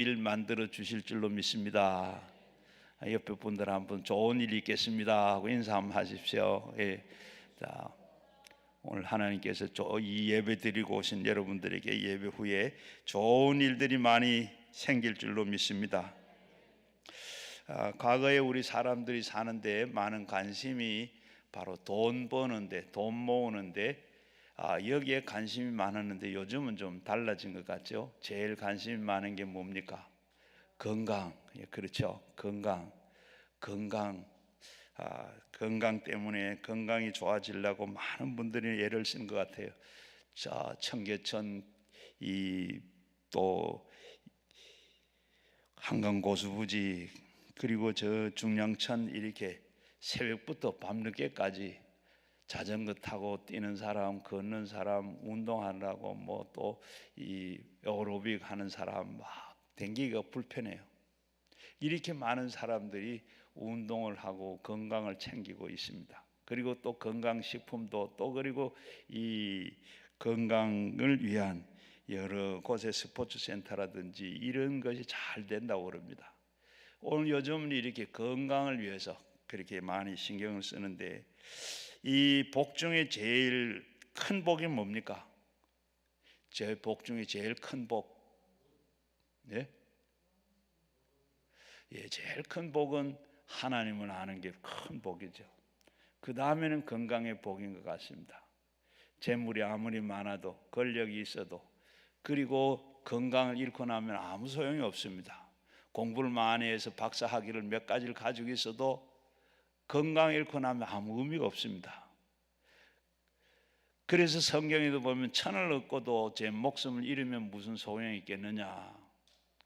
일 만들어 주실 줄로 믿습니다. 옆에 분들 한번 좋은 일이 있겠습니다 하고 인사 한번 하십시오. 예. 자, 오늘 하나님께서 이 예배 드리고 오신 여러분들에게 예배 후에 좋은 일들이 많이 생길 줄로 믿습니다. 과거에 우리 사람들이 사는데 많은 관심이 바로 돈 버는데, 돈 모으는데, 여기에 관심이 많았는데 요즘은 좀 달라진 것 같죠? 제일 관심이 많은 게 뭡니까? 건강. 예, 그렇죠. 건강. 건강 때문에 건강이 좋아지려고 많은 분들이 애를 쓰는 것 같아요. 자, 청계천 또 한강고수부지 그리고 저 중량천 이렇게 새벽부터 밤늦게까지 자전거 타고 뛰는 사람, 걷는 사람, 운동하느라고 뭐 또 이 에어로빅 하는 사람 막 댕기기가 불편해요. 이렇게 많은 사람들이 운동을 하고 건강을 챙기고 있습니다. 그리고 또 건강식품도 또 그리고 이 건강을 위한 여러 곳의 스포츠 센터라든지 이런 것이 잘 된다고 그럽니다. 오늘 요즘은 이렇게 건강을 위해서 그렇게 많이 신경을 쓰는데 이 복 중에 제일 큰 복이 뭡니까? 제 복 중에 제일 큰 복. 네? 예, 제일 큰 복은 하나님을 아는 게 큰 복이죠. 그 다음에는 건강의 복인 것 같습니다. 재물이 아무리 많아도 권력이 있어도 그리고 건강을 잃고 나면 아무 소용이 없습니다. 공부를 많이 해서 박사 학위를 몇 가지를 가지고 있어도 건강 잃고 나면 아무 의미가 없습니다. 그래서 성경에도 보면 천을 얻고도 제 목숨을 잃으면 무슨 소용이 있겠느냐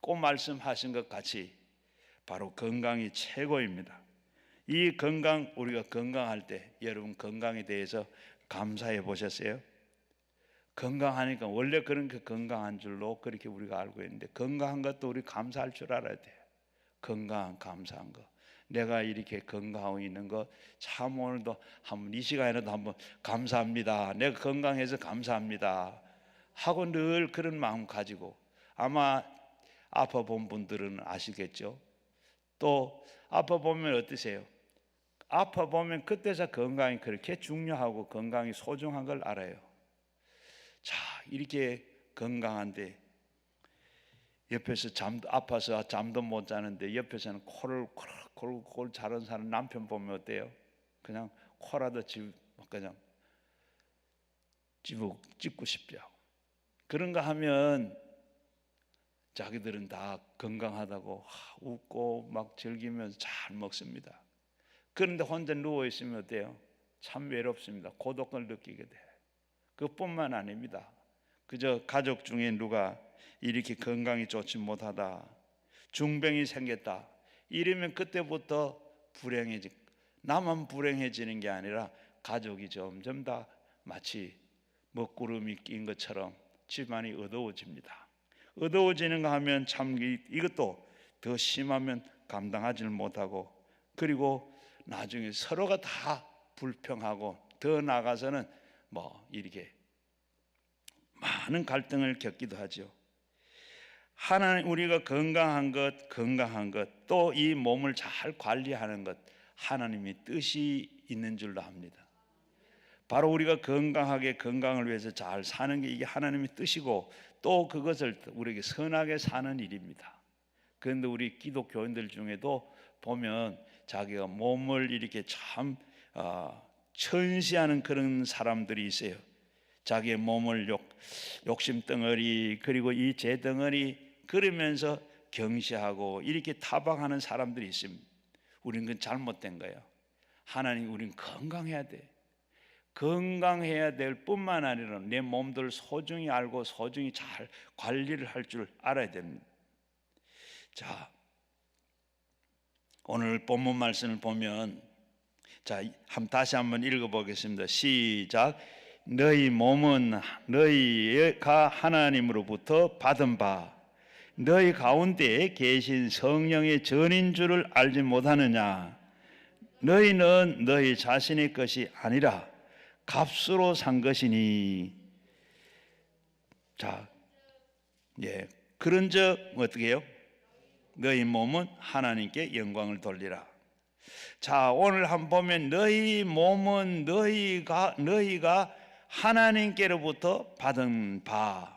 꼭 말씀하신 것 같이 바로 건강이 최고입니다. 이 건강, 우리가 건강할 때 여러분 건강에 대해서 감사해 보셨어요? 건강하니까 원래 그런 게 건강한 줄로 그렇게 우리가 알고 있는데 건강한 것도 우리 감사할 줄 알아야 돼요. 건강 감사한 거. 내가 이렇게 건강하고 있는 거 참 오늘도 한번 이 시간에도 한번 감사합니다. 내가 건강해서 감사합니다 하고 늘 그런 마음 가지고 아마 아파 본 분들은 아시겠죠? 또 아파 보면 어떠세요? 아파 보면 그때서 건강이 그렇게 중요하고 건강이 소중한 걸 알아요. 자, 이렇게 건강한데 옆에서 아파서 잠도 못 자는데 옆에서는 코를 골골 자는 사람 남편 보면 어때요? 그냥 코라도 그냥 찝고 싶죠. 그런가 하면 자기들은 다 건강하다고 웃고 막 즐기면서 잘 먹습니다. 그런데 혼자 누워 있으면 어때요? 참 외롭습니다. 고독을 느끼게 돼요. 그뿐만 아닙니다. 그저 가족 중에 누가 이렇게 건강이 좋지 못하다, 중병이 생겼다 이러면 그때부터 나만 불행해지는 게 아니라 가족이 점점 다 마치 먹구름이 낀 것처럼 집안이 어두워집니다. 어두워지는가 하면 참 이것도 더 심하면 감당하지를 못하고 그리고 나중에 서로가 다 불평하고 더 나아가서는 뭐 이렇게 많은 갈등을 겪기도 하죠. 하나님 우리가 건강한 것 또 이 몸을 잘 관리하는 것 하나님의 뜻이 있는 줄로 압니다. 바로 우리가 건강하게 건강을 위해서 잘 사는 게 이게 하나님의 뜻이고 또 그것을 우리에게 선하게 사는 일입니다. 그런데 우리 기독교인들 중에도 보면 자기가 몸을 이렇게 참 천시하는 그런 사람들이 있어요. 자기의 몸을 욕심 덩어리 그리고 이 재 덩어리 그러면서 경시하고 이렇게 타박하는 사람들이 있습니다. 우리는 그건 잘못된 거예요. 하나님 우리는 건강해야 돼. 건강해야 될 뿐만 아니라 내 몸들 소중히 알고 소중히 잘 관리를 할 줄 알아야 됩니다. 자, 오늘 본문 말씀을 보면 다시 한번 읽어보겠습니다. 시작. 너희 몸은 너희가 하나님으로부터 받은 바 너희 가운데 계신 성령의 전인 줄을 알지 못하느냐? 너희는 너희 자신의 것이 아니라 값으로 산 것이니. 자, 그런즉 어떻게 해요? 너희 몸은 하나님께 영광을 돌리라. 자, 오늘 한번 보면 너희 몸은 너희가 하나님께로부터 받은 바.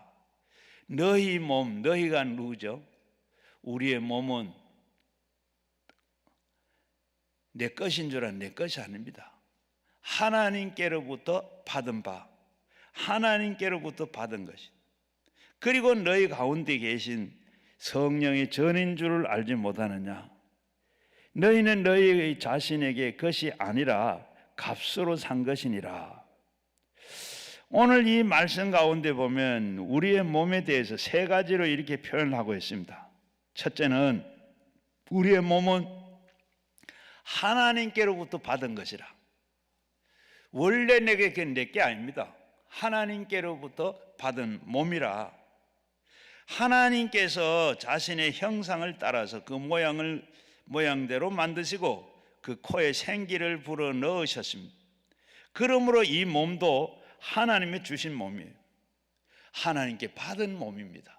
너희 몸, 너희가 누구죠? 우리의 몸은 내 것인 줄 아는 내 것이 아닙니다. 하나님께로부터 받은 바, 하나님께로부터 받은 것이. 그리고 너희 가운데 계신 성령의 전인 줄을 알지 못하느냐? 너희는 너희 자신에게 것이 아니라 값으로 산 것이니라. 오늘 이 말씀 가운데 보면 우리의 몸에 대해서 세 가지로 이렇게 표현하고 있습니다. 첫째는 우리의 몸은 하나님께로부터 받은 것이라. 원래 내게 게 아닙니다. 하나님께로부터 받은 몸이라. 하나님께서 자신의 형상을 따라서 그 모양대로 만드시고 그 코에 생기를 불어 넣으셨습니다. 그러므로 이 몸도 하나님이 주신 몸이에요. 하나님께 받은 몸입니다.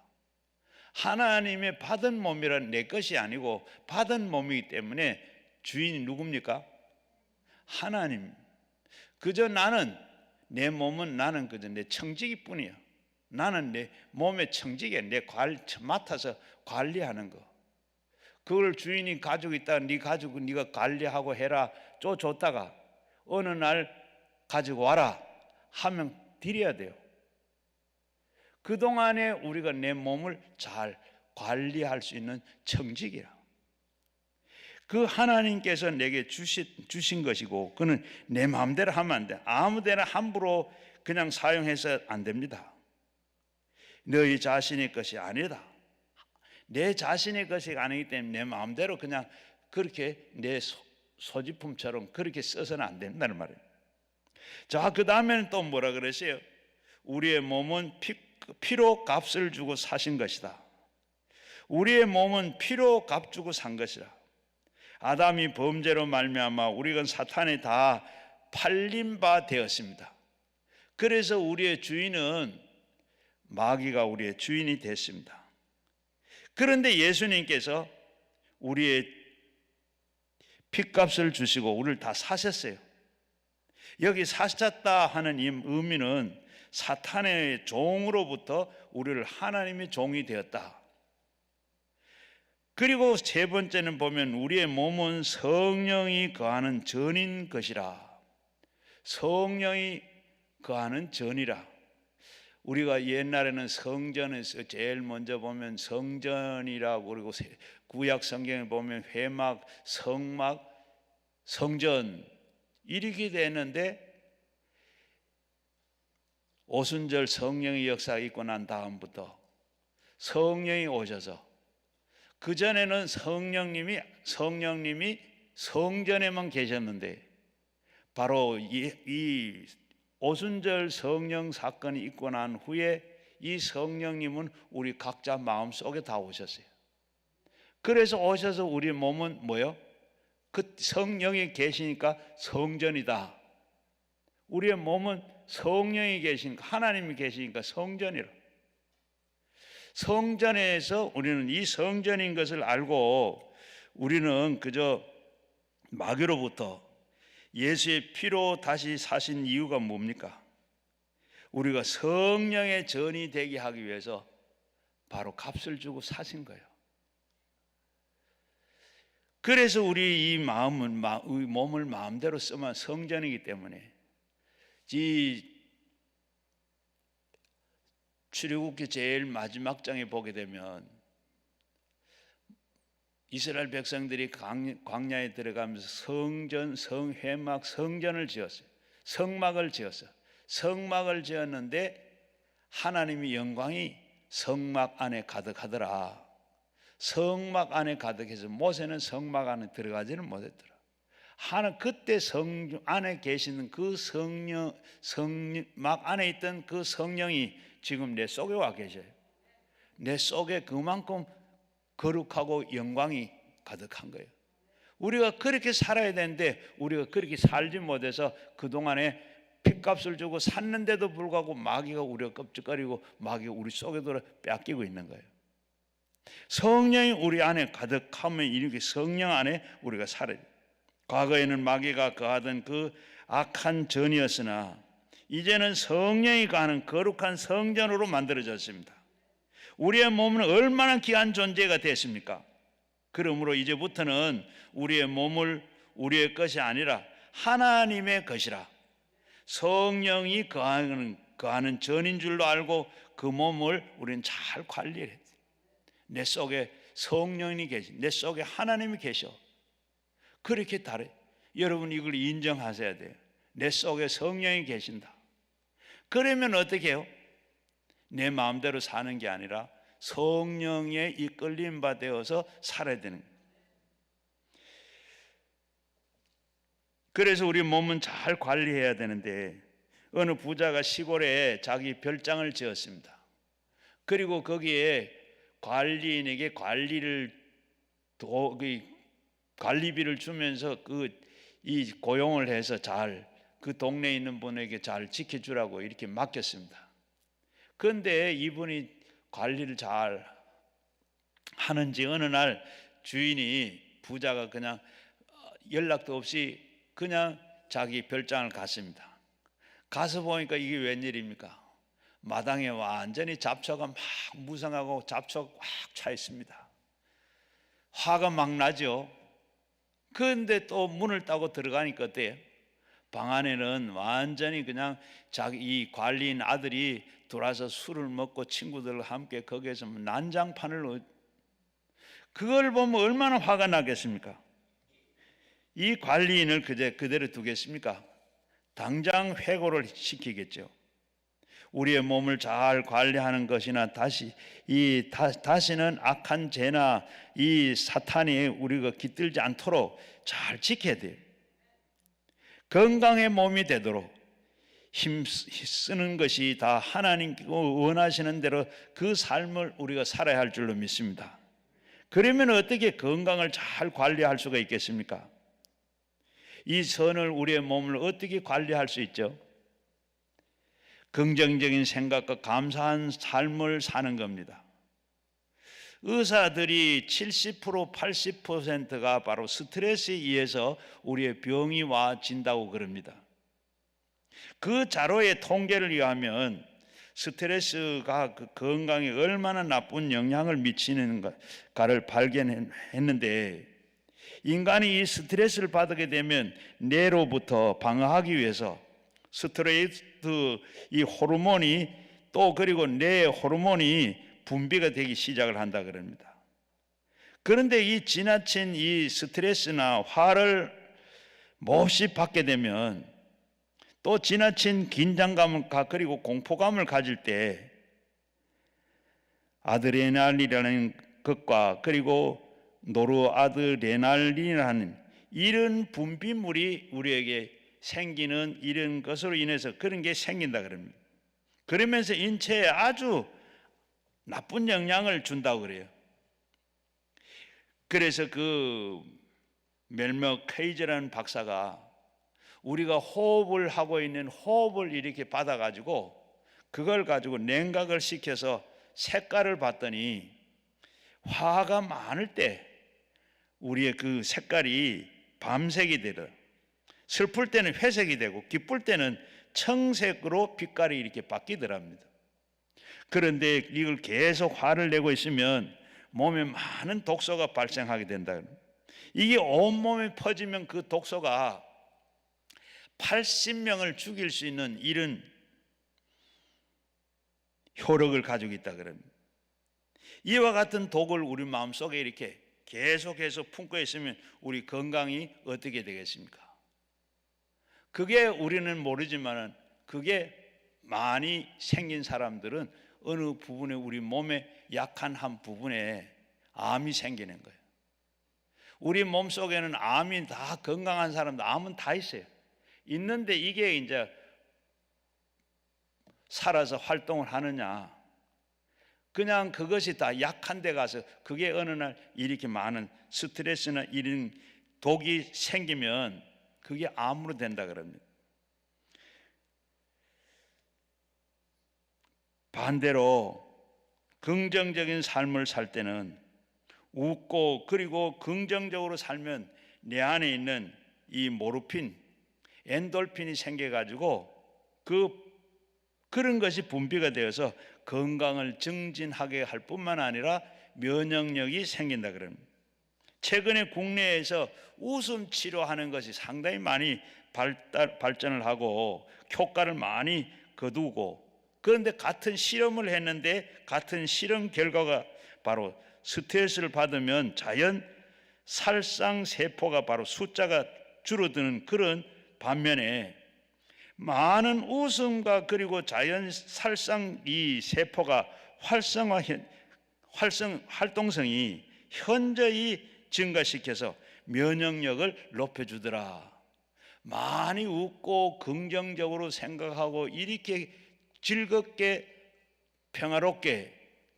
하나님의 받은 몸이란 내 것이 아니고 받은 몸이기 때문에 주인이 누굽니까? 하나님. 그저 내 몸은 나는 그저 내 청지기 뿐이야. 나는 내 몸의 청지기야. 맡아서 관리하는 거. 그걸 주인이 가지고 있다가 네 가지고 네가 관리하고 해라 줬다가 어느 날 가지고 와라 하면 드려야 돼요. 그동안에 우리가 내 몸을 잘 관리할 수 있는 청지기라. 그 하나님께서 내게 주신 것이고 그는 내 마음대로 하면 안 돼. 아무데나 함부로 그냥 사용해서 안 됩니다. 너희 자신의 것이 아니다. 내 자신의 것이 아니기 때문에 내 마음대로 그냥 그렇게 내 소지품처럼 그렇게 써서는 안 된다는 말이에요. 자, 그 다음에는 또 뭐라 그러세요? 우리의 몸은 피로 값을 주고 사신 것이다. 우리의 몸은 피로 값 주고 산 것이다. 아담이 범죄로 말미암아 우리가 사탄에 다 팔린 바 되었습니다. 그래서 우리의 주인은 마귀가 우리의 주인이 됐습니다. 그런데 예수님께서 우리의 핏값을 주시고 우리를 다 사셨어요. 여기 사셨다 하는 이 의미는 사탄의 종으로부터 우리를 하나님의 종이 되었다. 그리고 세 번째는 보면 우리의 몸은 성령이 거하는 전인 것이라. 성령이 거하는 전이라. 우리가 옛날에는 성전에서 제일 먼저 보면 성전이라고 그리고 구약 성경에 보면 회막, 성막, 성전 이렇게 되는데 오순절 성령의 역사가 있고 난 다음부터 성령이 오셔서 그전에는 성령님이 성전에만 계셨는데 바로 이 오순절 성령 사건이 있고 난 후에 이 성령님은 우리 각자 마음속에 다 오셨어요. 그래서 오셔서 우리 몸은 뭐요? 그 성령이 계시니까 성전이다. 우리의 몸은 성령이 계시니까 하나님이 계시니까 성전이라. 성전에서 우리는 이 성전인 것을 알고 우리는 그저 마귀로부터 예수의 피로 다시 사신 이유가 뭡니까? 우리가 성령의 전이 되게 하기 위해서 바로 값을 주고 사신 거예요. 그래서 우리 이 몸을 마음대로 쓰면 성전이기 때문에 이 출애굽기 제일 마지막 장에 보게 되면 이스라엘 백성들이 광야에 들어가면서 성전, 성회막, 성전을 지었어요. 성막을 지었어요. 성막을 지었는데 하나님의 영광이 성막 안에 가득하더라. 성막 안에 가득해서 모세는 성막 안에 들어가지는 못했더라. 그때 안에 계시는 그 성막 안에 있던 그 성령이 지금 내 속에 와 계셔요. 내 속에 그만큼 거룩하고 영광이 가득한 거예요. 우리가 그렇게 살아야 되는데 우리가 그렇게 살지 못해서 그동안에 핏값을 주고 샀는데도 불구하고 마귀가 우리가 껍질거리고 마귀가 우리 속에 들어 뺏기고 있는 거예요. 성령이 우리 안에 가득하면 이렇게 성령 안에 우리가 살아요. 과거에는 마귀가 거하던 그 악한 전이었으나 이제는 성령이 거하는 거룩한 성전으로 만들어졌습니다. 우리의 몸은 얼마나 귀한 존재가 됐습니까? 그러므로 이제부터는 우리의 몸을 우리의 것이 아니라 하나님의 것이라, 성령이 거하는 전인 줄로 알고 그 몸을 우리는 잘 관리해야 돼. 내 속에 성령이 계시, 내 속에 하나님이 계셔. 그렇게 다르. 여러분 이걸 인정하셔야 돼요. 내 속에 성령이 계신다. 그러면 어떻게 해요? 내 마음대로 사는 게 아니라 성령의 이끌림 바 되어서 살아야 되는 거예요. 그래서 우리 몸은 잘 관리해야 되는데, 어느 부자가 시골에 자기 별장을 지었습니다. 그리고 거기에 관리인에게 관리비를 주면서 이 고용을 해서 잘 그 동네에 있는 분에게 잘 지켜주라고 이렇게 맡겼습니다. 그런데 이분이 관리를 잘 하는지 어느 날 주인이, 부자가 그냥 연락도 없이 그냥 자기 별장을 갔습니다. 가서 보니까 이게 웬일입니까? 마당에 완전히 잡초가 막 무성하고 잡초가 꽉 차 있습니다. 화가 막 나죠. 그런데 또 문을 따고 들어가니까 어때요? 방 안에는 완전히 그냥 이 관리인 아들이 들어와서 술을 먹고 친구들과 함께 거기에서 난장판을, 그걸 보면 얼마나 화가 나겠습니까? 이 관리인을 그대로 두겠습니까? 당장 회고를 시키겠죠. 우리의 몸을 잘 관리하는 것이나 다시는 악한 죄나 이 사탄이 우리가 깃들지 않도록 잘 지켜야 돼요. 건강의 몸이 되도록 힘쓰는 것이 다 하나님께서 원하시는 대로 그 삶을 우리가 살아야 할 줄로 믿습니다. 그러면 어떻게 건강을 잘 관리할 수가 있겠습니까? 이 선을, 우리의 몸을 어떻게 관리할 수 있죠? 긍정적인 생각과 감사한 삶을 사는 겁니다. 의사들이 70% 80%가 바로 스트레스에 의해서 우리의 병이 와진다고 그럽니다. 그 자료의 통계를 의하면 스트레스가 그 건강에 얼마나 나쁜 영향을 미치는가를 발견했는데, 인간이 이 스트레스를 받게 되면 뇌로부터 방어하기 위해서 스트레스 이 호르몬이 그리고 뇌 호르몬이 분비가 되기 시작을 한다 그럽니다. 그런데 이 지나친 이 스트레스나 화를 몹시 받게 되면 또 지나친 긴장감을 그리고 공포감을 가질 때 아드레날린이라는 것과 그리고 노르아드레날린이라는 이런 분비물이 우리에게 생기는 이런 것으로 인해서 그런 게 생긴다 그럽니다. 그러면서 인체에 아주 나쁜 영향을 준다고 그래요. 그래서 그 멜머 케이저라는 박사가 우리가 호흡을 하고 있는 호흡을 이렇게 받아가지고 그걸 가지고 냉각을 시켜서 색깔을 봤더니 화가 많을 때 우리의 그 색깔이 밤색이 되더, 슬플 때는 회색이 되고 기쁠 때는 청색으로 빛깔이 이렇게 바뀌더랍니다. 그런데 이걸 계속 화를 내고 있으면 몸에 많은 독소가 발생하게 된다. 이게 온몸에 퍼지면 그 독소가 80명을 죽일 수 있는 이런 효력을 가지고 있다 그럽니다. 이와 같은 독을 우리 마음속에 이렇게 계속해서 품고 있으면 우리 건강이 어떻게 되겠습니까? 그게 우리는 모르지만 그게 많이 생긴 사람들은 어느 부분에 우리 몸의 약한 한 부분에 암이 생기는 거예요. 우리 몸속에는 암이 다, 건강한 사람들 암은 다 있어요. 있는데 이게 이제 살아서 활동을 하느냐, 그냥 그것이 다 약한 데 가서 그게 어느 날 이렇게 많은 스트레스나 이런 독이 생기면 그게 암으로 된다 그럽니다. 반대로 긍정적인 삶을 살 때는 웃고 그리고 긍정적으로 살면 내 안에 있는 이 모르핀, 엔돌핀이 생겨가지고 그런 것이 분비가 되어서 건강을 증진하게 할 뿐만 아니라 면역력이 생긴다 그럽니다. 최근에 국내에서 웃음 치료하는 것이 상당히 많이 발전을 하고 효과를 많이 거두고, 그런데 같은 실험을 했는데 같은 실험 결과가 바로 스트레스를 받으면 자연 살상 세포가 바로 숫자가 줄어드는 그런 반면에 많은 웃음과 그리고 자연 살상 이 세포가 활동성이 현저히 증가시켜서 면역력을 높여주더라. 많이 웃고 긍정적으로 생각하고 이렇게 즐겁게 평화롭게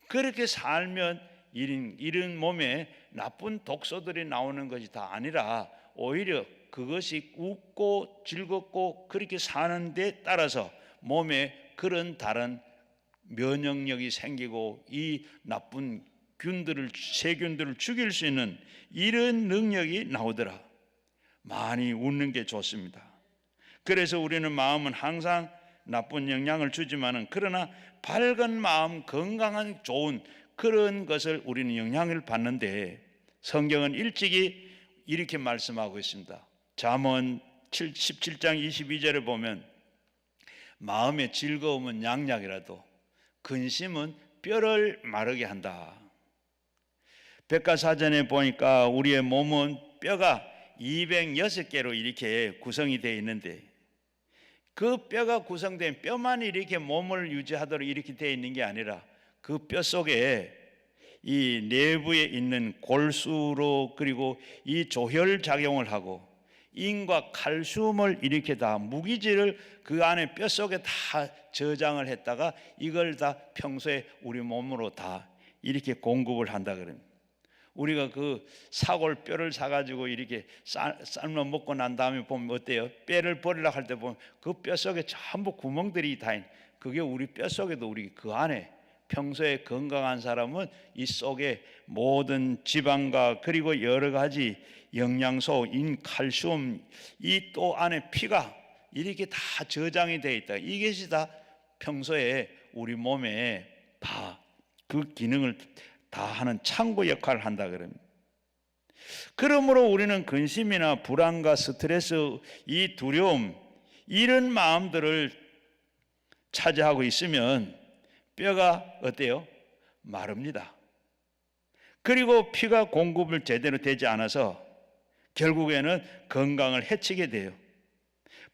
그렇게 살면 이런 몸에 나쁜 독소들이 나오는 것이 다 아니라 오히려 그것이 웃고 즐겁고 그렇게 사는 데 따라서 몸에 그런 다른 면역력이 생기고 이 나쁜 세균들을 죽일 수 있는 이런 능력이 나오더라. 많이 웃는 게 좋습니다. 그래서 우리는 마음은 항상 나쁜 영향을 주지만은 그러나 밝은 마음, 건강한 좋은 그런 것을 우리는 영향을 받는데, 성경은 일찍이 이렇게 말씀하고 있습니다. 잠언 17장 22절에 보면 마음의 즐거움은 양약이라도 근심은 뼈를 마르게 한다. 백과사전에 보니까 우리의 몸은 뼈가 206개로 이렇게 구성이 되어 있는데, 그 뼈가 구성된 뼈만 이렇게 몸을 유지하도록 이렇게 되어 있는 게 아니라 그 뼈 속에 이 내부에 있는 골수로 그리고 이 조혈 작용을 하고 인과 칼슘을 이렇게 다 무기질을 그 안에 뼈 속에 다 저장을 했다가 이걸 다 평소에 우리 몸으로 다 이렇게 공급을 한다 그럽니다. 우리가 그 사골 뼈를 사가지고 이렇게 삶아 먹고 난 다음에 보면 어때요? 뼈를 버리려고 할 때 보면 그 뼈 속에 전부 구멍들이 다 있는, 그게 우리 뼈 속에도 우리 그 안에 평소에 건강한 사람은 이 속에 모든 지방과 그리고 여러 가지 영양소, 칼슘, 이 또 안에 피가 이렇게 다 저장이 되어 있다. 이것이 다 평소에 우리 몸에 다 그 기능을 다 하는 창고 역할을 한다 그럽니다. 그러므로 우리는 근심이나 불안과 스트레스, 이 두려움, 이런 마음들을 차지하고 있으면 뼈가 어때요? 마릅니다. 그리고 피가 공급을 제대로 되지 않아서 결국에는 건강을 해치게 돼요.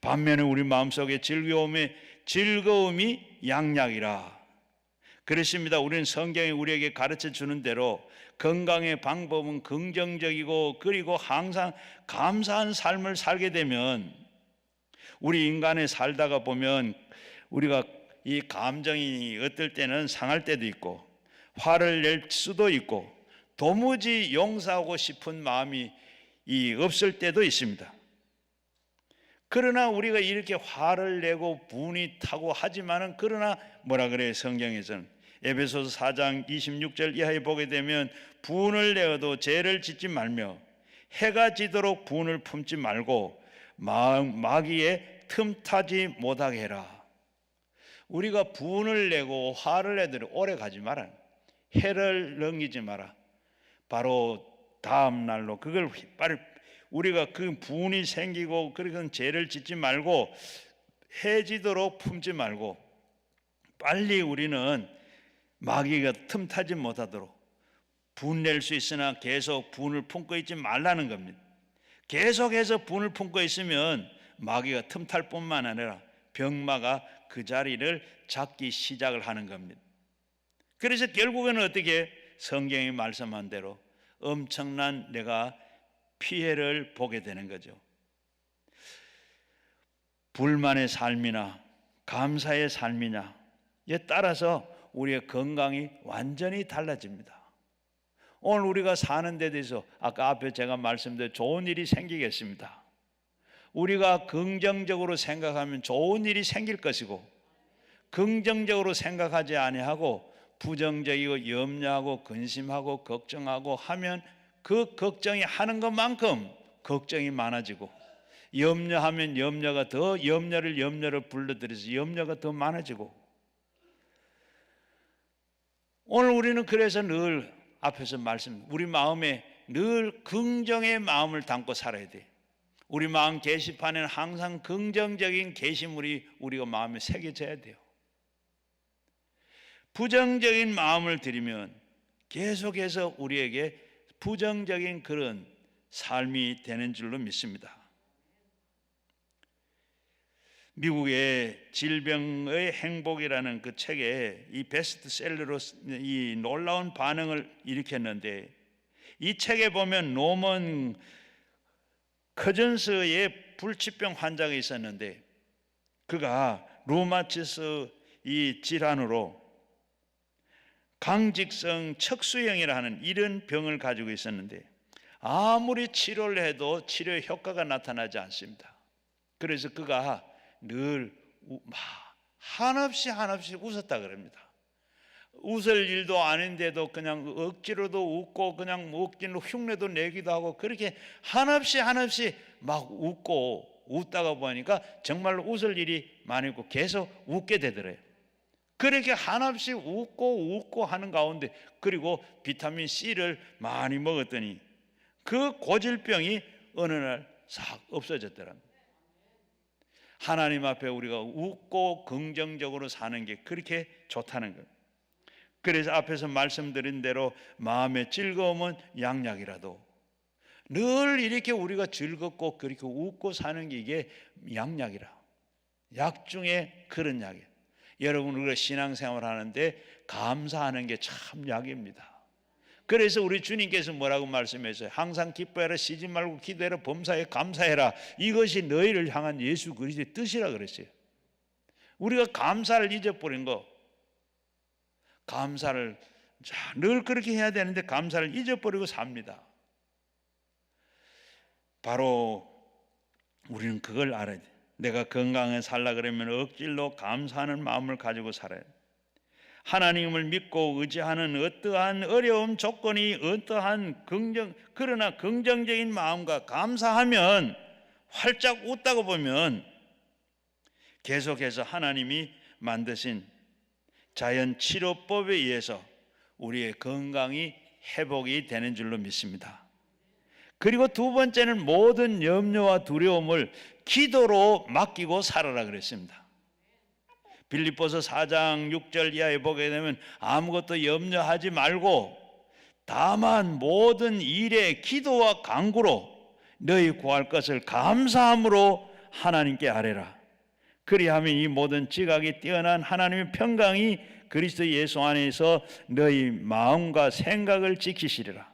반면에 우리 마음속에 즐거움이 양약이라. 그렇습니다. 우리는 성경이 우리에게 가르쳐 주는 대로 건강의 방법은 긍정적이고 그리고 항상 감사한 삶을 살게 되면, 우리 인간에 살다가 보면 우리가 이 감정이 어떨 때는 상할 때도 있고 화를 낼 수도 있고 도무지 용서하고 싶은 마음이 없을 때도 있습니다. 그러나 우리가 이렇게 화를 내고 분이 타고 하지만은 그러나 뭐라 그래요? 성경에서는 에베소서 4장 26절 이하에 보게 되면 분을 내어도 죄를 짓지 말며 해가 지도록 분을 품지 말고 마귀에 틈타지 못하게 해라. 우리가 분을 내고 화를 내도록 오래 가지 마라. 해를 넘기지 마라. 바로 다음 날로 그걸 빨리 우리가 그 분이 생기고 그런 죄를 짓지 말고 해지도록 품지 말고 빨리 우리는 마귀가 틈타지 못하도록 분낼 수 있으나 계속 분을 품고 있지 말라는 겁니다. 계속해서 분을 품고 있으면 마귀가 틈탈 뿐만 아니라 병마가 그 자리를 잡기 시작을 하는 겁니다. 그래서 결국에는 어떻게 성경이 말씀한 대로 엄청난 내가 피해를 보게 되는 거죠. 불만의 삶이나 감사의 삶이냐에 따라서 우리의 건강이 완전히 달라집니다. 오늘 우리가 사는 데 대해서 아까 앞에 제가 말씀드린 좋은 일이 생기겠습니다. 우리가 긍정적으로 생각하면 좋은 일이 생길 것이고, 긍정적으로 생각하지 아니하고 부정적이고 염려하고 근심하고 걱정하고 하면 그 걱정이 하는 것만큼 걱정이 많아지고, 염려하면 염려가 더 염려를 불러들여서 염려가 더 많아지고, 오늘 우리는 그래서 늘 앞에서 우리 마음에 늘 긍정의 마음을 담고 살아야 돼. 우리 마음 게시판에는 항상 긍정적인 게시물이 우리가 마음에 새겨져야 돼요. 부정적인 마음을 들이면 계속해서 우리에게 부정적인 그런 삶이 되는 줄로 믿습니다. 미국의 질병의 행복이라는 그 책에 이 베스트셀러로 이 놀라운 반응을 일으켰는데, 이 책에 보면 노먼 커즌스의 불치병 환자가 있었는데, 그가 루마티스 이 질환으로 강직성 척수형이라는 이런 병을 가지고 있었는데, 아무리 치료를 해도 치료의 효과가 나타나지 않습니다. 그래서 그가 늘 한없이 웃었다 그럽니다. 웃을 일도 아닌데도 그냥 억지로도 웃고, 그냥 억지로 흉내도 내기도 하고, 그렇게 한없이 막 웃다가 보니까 정말로 웃을 일이 많이 있고 계속 웃게 되더래요. 그렇게 한없이 웃고 하는 가운데, 그리고 비타민 C를 많이 먹었더니 그 고질병이 어느 날 싹 없어졌더랍니다. 하나님 앞에 우리가 웃고 긍정적으로 사는 게 그렇게 좋다는 거예요. 그래서 앞에서 말씀드린 대로 마음의 즐거움은 양약이라도, 늘 이렇게 우리가 즐겁고 그렇게 웃고 사는 게 이게 양약이라, 약 중에 그런 약이에요. 여러분, 우리가 신앙생활 하는데 감사하는 게 참 약입니다. 그래서 우리 주님께서 뭐라고 말씀했어요? 항상 기뻐해라, 쉬지 말고 기도해라, 범사에 감사해라. 이것이 너희를 향한 예수 그리스도의 뜻이라 그랬어요. 우리가 감사를 잊어버린 거, 감사를 늘 그렇게 해야 되는데 감사를 잊어버리고 삽니다. 바로 우리는 그걸 알아야 돼. 내가 건강하게 살라 그러면 억질로 감사하는 마음을 가지고 살아야 돼. 하나님을 믿고 의지하는 어떠한 어려움 조건이 어떠한 그러나 긍정적인 마음과 감사하면, 활짝 웃다고 보면 계속해서 하나님이 만드신 자연 치료법에 의해서 우리의 건강이 회복이 되는 줄로 믿습니다. 그리고 두 번째는 모든 염려와 두려움을 기도로 맡기고 살아라 그랬습니다. 빌립보서 4장 6절 이하에 보게 되면 아무것도 염려하지 말고 다만 모든 일에 기도와 간구로 너희 구할 것을 감사함으로 하나님께 아뢰라. 그리하면 이 모든 지각이 뛰어난 하나님의 평강이 그리스도 예수 안에서 너희 마음과 생각을 지키시리라.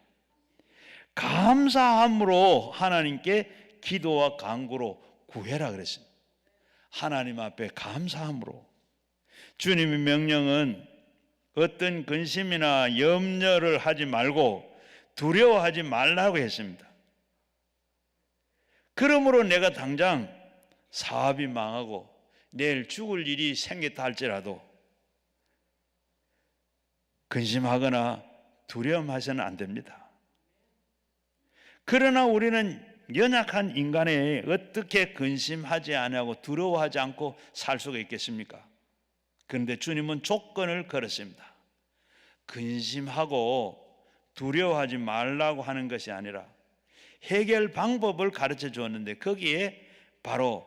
감사함으로 하나님께 기도와 간구로 구해라 그랬습니다. 하나님 앞에 감사함으로. 주님의 명령은 어떤 근심이나 염려를 하지 말고 두려워하지 말라고 했습니다. 그러므로 내가 당장 사업이 망하고 내일 죽을 일이 생겼다 할지라도 근심하거나 두려움하셔는 안 됩니다. 그러나 우리는 연약한 인간에 어떻게 근심하지 않고 두려워하지 않고 살 수가 있겠습니까? 그런데 주님은 조건을 걸었습니다. 근심하고 두려워하지 말라고 하는 것이 아니라 해결 방법을 가르쳐 주었는데, 거기에 바로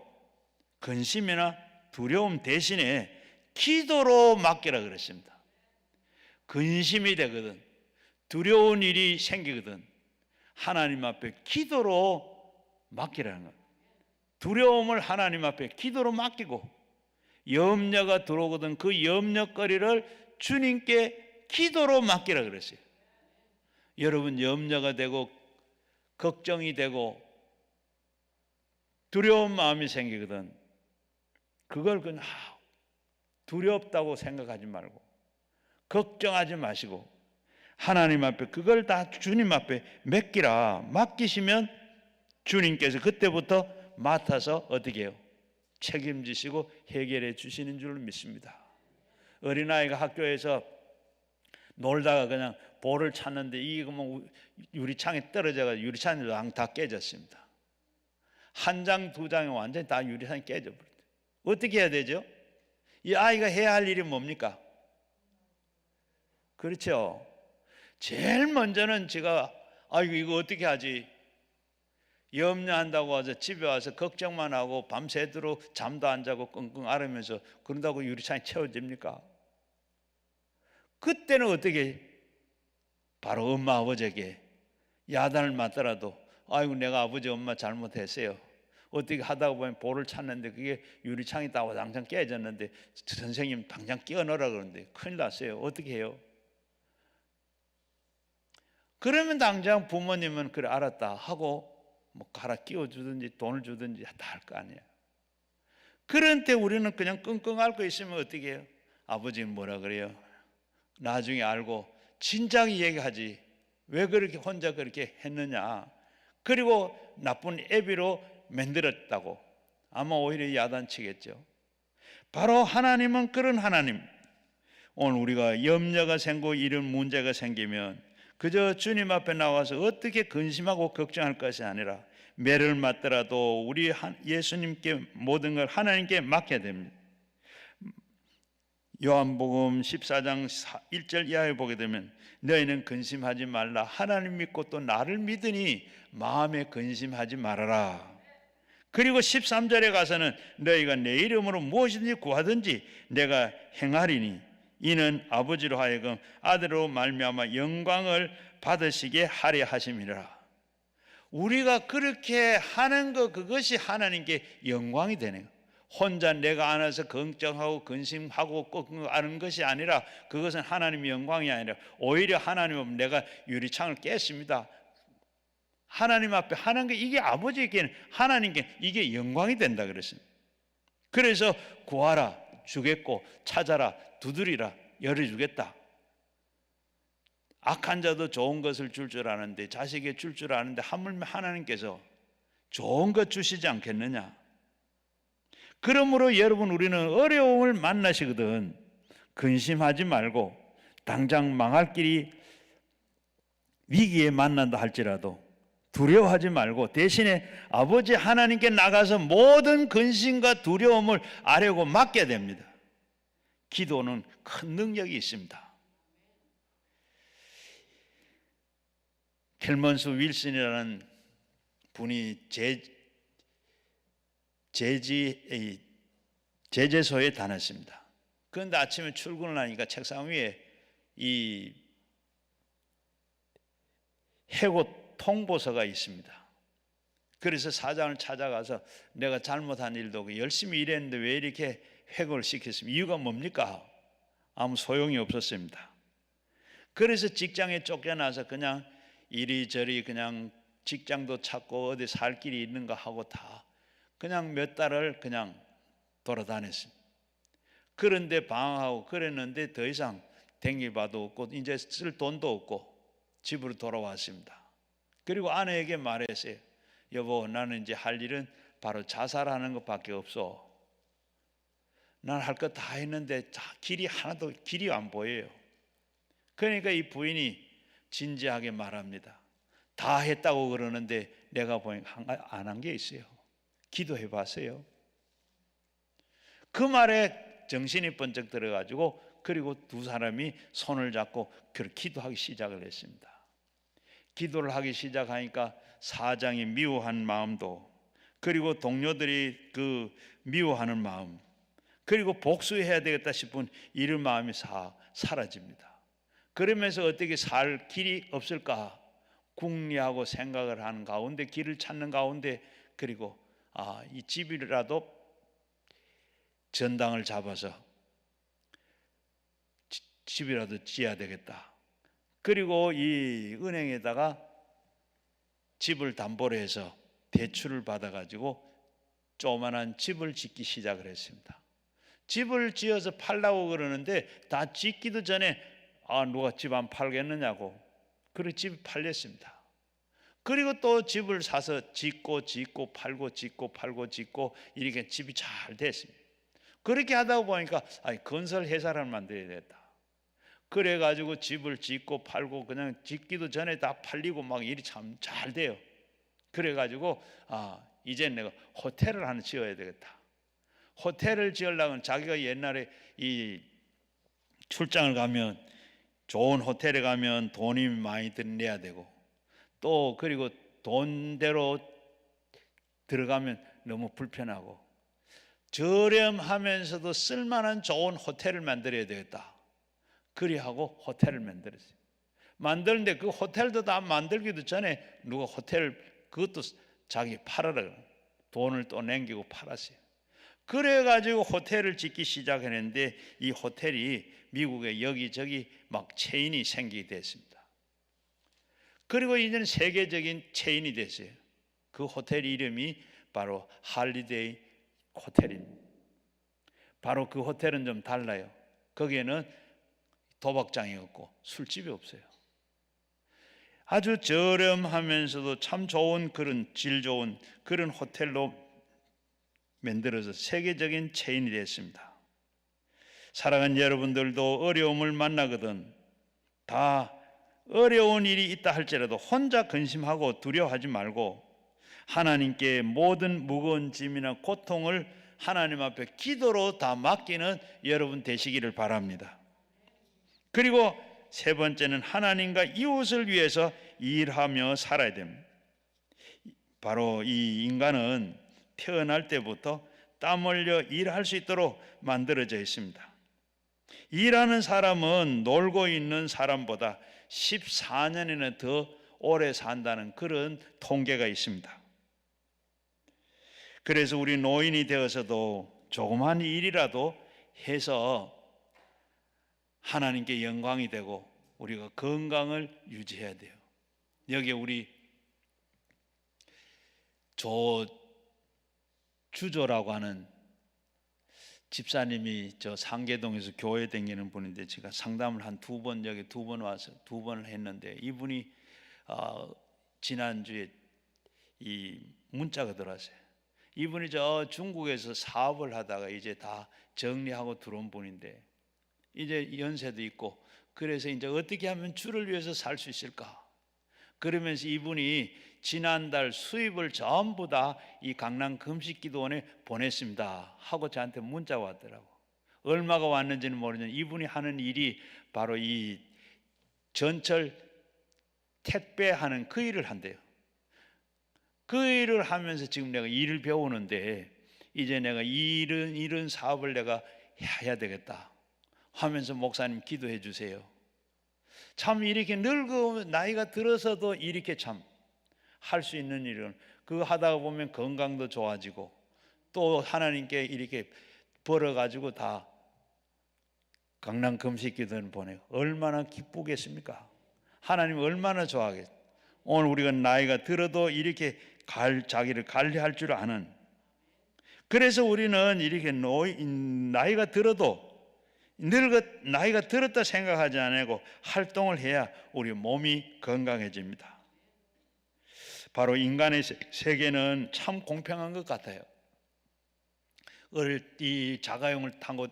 근심이나 두려움 대신에 기도로 맡기라 그랬습니다. 근심이 되거든, 두려운 일이 생기거든, 하나님 앞에 기도로 맡기라는 거예요. 두려움을 하나님 앞에 기도로 맡기고, 염려가 들어오거든 그 염려거리를 주님께 기도로 맡기라 그랬어요. 여러분, 염려가 되고 걱정이 되고 두려운 마음이 생기거든, 그걸 그냥 두렵다고 생각하지 말고 걱정하지 마시고 하나님 앞에 그걸 다 주님 앞에 맡기시면 주님께서 그때부터 맡아서 어떻게 해요? 책임지시고 해결해 주시는 줄 믿습니다. 어린아이가 학교에서 놀다가 그냥 볼을 찾는데 이게 뭐 유리창에 떨어져서 유리창이 다 깨졌습니다. 한 장, 두 장이 완전히 다 유리창이 깨져버렸어요. 어떻게 해야 되죠? 이 아이가 해야 할 일이 뭡니까? 그렇죠. 제일 먼저는 제가 아이고 이거 어떻게 하지? 염려한다고 와서 집에 와서 걱정만 하고 밤새도록 잠도 안 자고 끙끙 앓으면서 그런다고 유리창이 채워집니까? 그때는 어떻게? 바로 엄마 아버지에게 야단을 맞더라도 아이고 내가 아버지 엄마 잘못했어요. 어떻게 하다가 보면 볼을 찾는데 그게 유리창이 다 당장 깨졌는데 선생님 당장 끼워 넣으라 그러는데 큰일 났어요. 어떻게 해요? 그러면 당장 부모님은 그래 알았다 하고 뭐 갈아 끼워주든지 돈을 주든지 다 할 거 아니에요. 그런 때 우리는 그냥 끙끙 앓고 있으면 어떻게 해요? 아버지는 뭐라 그래요? 나중에 알고 진작에 얘기하지 왜 그렇게 혼자 그렇게 했느냐. 그리고 나쁜 애비로 만들었다고 아마 오히려 야단치겠죠. 바로 하나님은 그런 하나님. 오늘 우리가 염려가 생기고 이런 문제가 생기면 그저 주님 앞에 나와서 어떻게 근심하고 걱정할 것이 아니라 매를 맞더라도 우리 예수님께 모든 걸 하나님께 맡겨야 됩니다. 요한복음 14장 1절 이하에 보게 되면 너희는 근심하지 말라. 하나님 믿고 또 나를 믿으니 마음에 근심하지 말아라. 그리고 13절에 가서는 너희가 내 이름으로 무엇이든지 구하든지 내가 행하리니 이는 아버지로 하여금 아들로 말미암아 영광을 받으시게 하려 하심이라. 우리가 그렇게 하는 것 그것이 하나님께 영광이 되네요. 혼자 내가 안아서 걱정하고 근심하고 꼭 아는 것이 아니라 그것은 하나님의 영광이 아니라 오히려 하나님은 내가 유리창을 깼습니다. 하나님 앞에 하는 게 이게 아버지에게는 하나님께 이게 영광이 된다 그랬습니다. 그래서 구하라 주겠고 찾아라 두드리라 열어주겠다. 악한 자도 좋은 것을 줄 아는데 자식에게 줄 아는데 하물며 하나님께서 좋은 것 주시지 않겠느냐. 그러므로 여러분 우리는 어려움을 만나시거든 근심하지 말고 당장 망할 길이 위기에 만난다 할지라도 두려워하지 말고 대신에 아버지 하나님께 나가서 모든 근심과 두려움을 아뢰고 맡겨야 됩니다. 기도는 큰 능력이 있습니다. 켈먼스 윌슨이라는 분이 제재소에 다녔습니다. 그런데 아침에 출근을 하니까 책상 위에 이 해고 통보서가 있습니다. 그래서 사장을 찾아가서 내가 잘못한 일도 열심히 일했는데 왜 이렇게 해고를 시켰습니까? 이유가 뭡니까? 아무 소용이 없었습니다. 그래서 직장에 쫓겨나서 그냥 이리저리 그냥 직장도 찾고 어디 살 길이 있는가 하고 다 그냥 몇 달을 그냥 돌아다녔습니다. 그런데 방황하고 그랬는데 더 이상 댕기바도 없고 이제 쓸 돈도 없고 집으로 돌아왔습니다. 그리고 아내에게 말했어요. 여보 나는 이제 할 일은 바로 자살하는 것밖에 없어. 난 할 거 다 했는데 길이 하나도 길이 안 보여요. 그러니까 이 부인이 진지하게 말합니다. 다 했다고 그러는데 내가 보니까 안 한 게 있어요. 기도해 봤어요. 그 말에 정신이 번쩍 들어가지고 그리고 두 사람이 손을 잡고 그렇게 기도하기 시작을 했습니다. 기도를 하기 시작하니까 사장이 미워한 마음도 그리고 동료들이 그 미워하는 마음 그리고 복수해야 되겠다 싶은 이런 마음이 사라집니다. 그러면서 어떻게 살 길이 없을까 궁리하고 생각을 하는 가운데 길을 찾는 가운데 그리고 이 집이라도 전당을 잡아서 집이라도 지어야 되겠다. 그리고 이 은행에다가 집을 담보로 해서 대출을 받아가지고 조그만한 집을 짓기 시작을 했습니다. 집을 지어서 팔라고 그러는데 다 짓기도 전에 누가 집 안 팔겠느냐고 그리고 집이 팔렸습니다. 그리고 또 집을 사서 짓고 팔고 짓고 팔고 짓고 이렇게 집이 잘 됐습니다. 그렇게 하다 보니까 건설 회사를 만들어야 되겠다. 그래가지고 집을 짓고 팔고 그냥 짓기도 전에 다 팔리고 막 일이 참 잘 돼요. 그래가지고 이제 내가 호텔을 하나 지어야 되겠다. 호텔을 지으려면 자기가 옛날에 이 출장을 가면 좋은 호텔에 가면 돈이 많이 내야 되고 또 그리고 돈대로 들어가면 너무 불편하고 저렴하면서도 쓸만한 좋은 호텔을 만들어야 되겠다. 그리하고 호텔을 만들었어요. 만드는데 그 호텔도 다 만들기도 전에 누가 호텔을 그것도 자기 팔아라 돈을 또 남기고 팔았어요. 그래가지고 호텔을 짓기 시작했는데 이 호텔이 미국에 여기저기 막 체인이 생기게 됐습니다. 그리고 이제는 세계적인 체인이 됐어요. 그 호텔 이름이 바로 할리데이 호텔입니다. 바로 그 호텔은 좀 달라요. 거기에는 도박장이 없고 술집이 없어요. 아주 저렴하면서도 참 좋은 그런 질 좋은 그런 호텔로 만들어서 세계적인 체인이 됐습니다. 사랑하는 여러분들도 어려움을 만나거든 다 어려운 일이 있다 할지라도 혼자 근심하고 두려워하지 말고 하나님께 모든 무거운 짐이나 고통을 하나님 앞에 기도로 다 맡기는 여러분 되시기를 바랍니다. 그리고 세 번째는 하나님과 이웃을 위해서 일하며 살아야 됩니다. 바로 이 인간은 태어날 때부터 땀 흘려 일할 수 있도록 만들어져 있습니다. 일하는 사람은 놀고 있는 사람보다 14년이나 더 오래 산다는 그런 통계가 있습니다. 그래서 우리 노인이 되어서도 조그만 일이라도 해서 하나님께 영광이 되고 우리가 건강을 유지해야 돼요. 여기 우리 주조라고 하는 집사님이 저 상계동에서 교회 다니는 분인데 제가 상담을 한 두 번 여기 두 번 와서 두 번을 했는데 이분이 지난주에 이 문자가 들어왔어요. 이분이 저 중국에서 사업을 하다가 이제 다 정리하고 들어온 분인데 이제 연세도 있고 그래서 이제 어떻게 하면 주를 위해서 살 수 있을까? 그러면서 이분이 지난달 수입을 전부 다 이 강남 금식기도원에 보냈습니다 하고 저한테 문자가 왔더라고. 얼마가 왔는지는 모르지만 이분이 하는 일이 바로 이 전철 택배하는 그 일을 한대요. 그 일을 하면서 지금 내가 일을 배우는데 이제 내가 이런 사업을 내가 해야 되겠다 하면서 목사님 기도해 주세요. 참 이렇게 늙어 나이가 들어서도 이렇게 참 할 수 있는 일은 그거 하다가 보면 건강도 좋아지고 또 하나님께 이렇게 벌어가지고 다 강남 금식기도는 보내고 얼마나 기쁘겠습니까? 하나님 얼마나 좋아하겠어요. 오늘 우리가 나이가 들어도 이렇게 자기를 관리할 줄 아는, 그래서 우리는 이렇게 나이가 들어도 나이가 들었다 생각하지 않고 활동을 해야 우리 몸이 건강해집니다. 바로 인간의 세계는 참 공평한 것 같아요. 이 자가용을 타고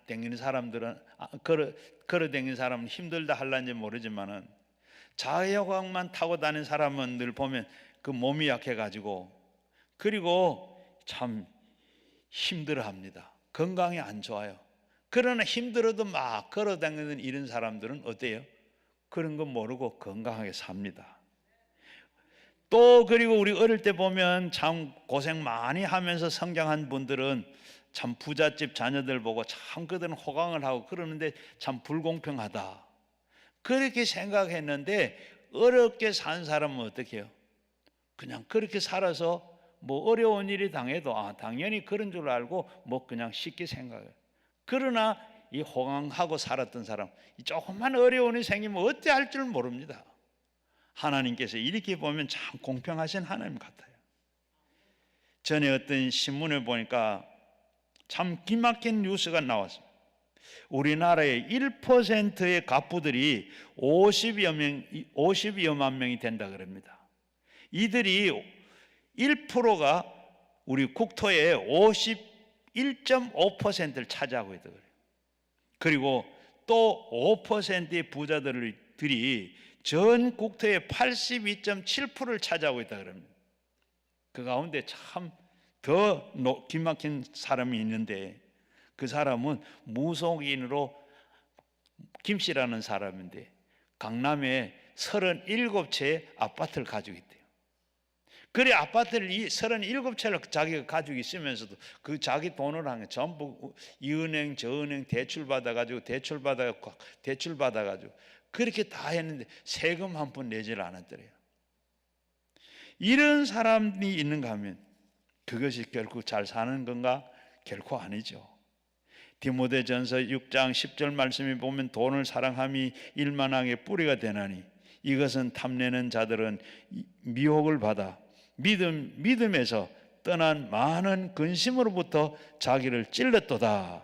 다니는 사람들은 걸어 다니는 사람은 힘들다 할란지 모르지만은 자가용만 타고 다니는 사람은 늘 보면 그 몸이 약해가지고 그리고 참 힘들어합니다. 건강이 안 좋아요. 그러나 힘들어도 막 걸어 다니는 이런 사람들은 어때요? 그런 거 모르고 건강하게 삽니다. 또 그리고 우리 어릴 때 보면 참 고생 많이 하면서 성장한 분들은 참 부잣집 자녀들 보고 참 그들은 호강을 하고 그러는데 참 불공평하다 그렇게 생각했는데 어렵게 산 사람은 어떻게 해요? 그냥 그렇게 살아서 뭐 어려운 일이 당해도 당연히 그런 줄 알고 뭐 그냥 쉽게 생각해요. 그러나 이 호강하고 살았던 사람 이 조금만 어려운 일이 생기면 어찌 할 줄 모릅니다. 하나님께서 이렇게 보면 참 공평하신 하나님 같아요. 전에 어떤 신문을 보니까 참 기막힌 뉴스가 나왔습니다. 우리나라의 1%의 갑부들이 50여만 명이 된다 그럽니다. 이들이 1%가 우리 국토의 51.5%를 차지하고 있다 그래요. 그리고 또 5%의 부자들이 전 국토의 82.7%를 차지하고 있다 그럽니다. 그 가운데 참 더 기막힌 사람이 있는데, 그 사람은 무속인으로 김씨라는 사람인데 강남에 37채의 아파트를 가지고 있대요. 그래 아파트를 37채를 자기가 가지고 있으면서도 그 자기 돈을 한 게 전부 이 은행 저 은행 대출 받아가지고 그렇게 다 했는데 세금 한 푼 내질 않았더래요. 이런 사람이 있는가 하면 그것이 결국 잘 사는 건가? 결코 아니죠. 디모데전서 6장 10절 말씀에 보면 돈을 사랑함이 일만하게 뿌리가 되나니 이것은 탐내는 자들은 미혹을 받아 믿음에서 떠난 많은 근심으로부터 자기를 찔렀도다.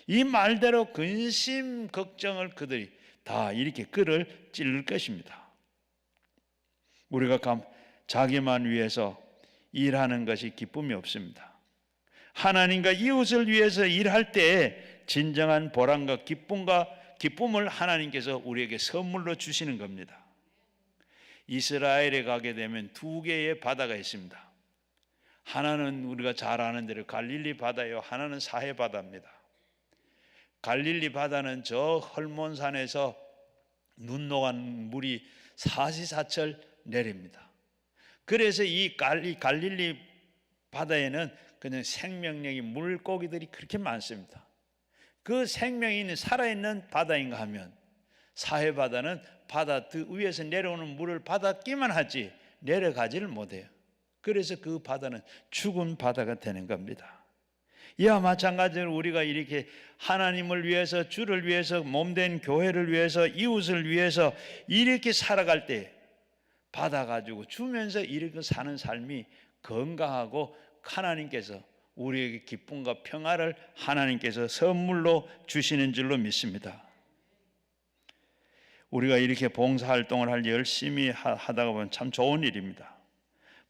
이 말대로 근심 걱정을 그들이 다 이렇게 그를 찔릴 것입니다. 우리가 자기만 위해서 일하는 것이 기쁨이 없습니다. 하나님과 이웃을 위해서 일할 때 진정한 보람과 기쁨을 하나님께서 우리에게 선물로 주시는 겁니다. 이스라엘에 가게 되면 두 개의 바다가 있습니다. 하나는 우리가 잘 아는 대로 갈릴리 바다요, 하나는 사해 바다입니다. 갈릴리 바다는 저 헐몬산에서 눈 녹은 물이 사시사철 내립니다. 그래서 이 갈릴리 바다에는 그냥 생명력이 물고기들이 그렇게 많습니다. 그 생명이 있는 살아있는 바다인가 하면 사해 바다는 바다 위에서 내려오는 물을 받았기만 하지 내려가지를 못해요. 그래서 그 바다는 죽은 바다가 되는 겁니다. 이와 마찬가지로 우리가 이렇게 하나님을 위해서, 주를 위해서, 몸된 교회를 위해서, 이웃을 위해서 이렇게 살아갈 때 받아가지고 주면서 이렇게 사는 삶이 건강하고 하나님께서 우리에게 기쁨과 평화를 하나님께서 선물로 주시는 줄로 믿습니다. 우리가 이렇게 봉사활동을 할 열심히 하다가 보면 참 좋은 일입니다.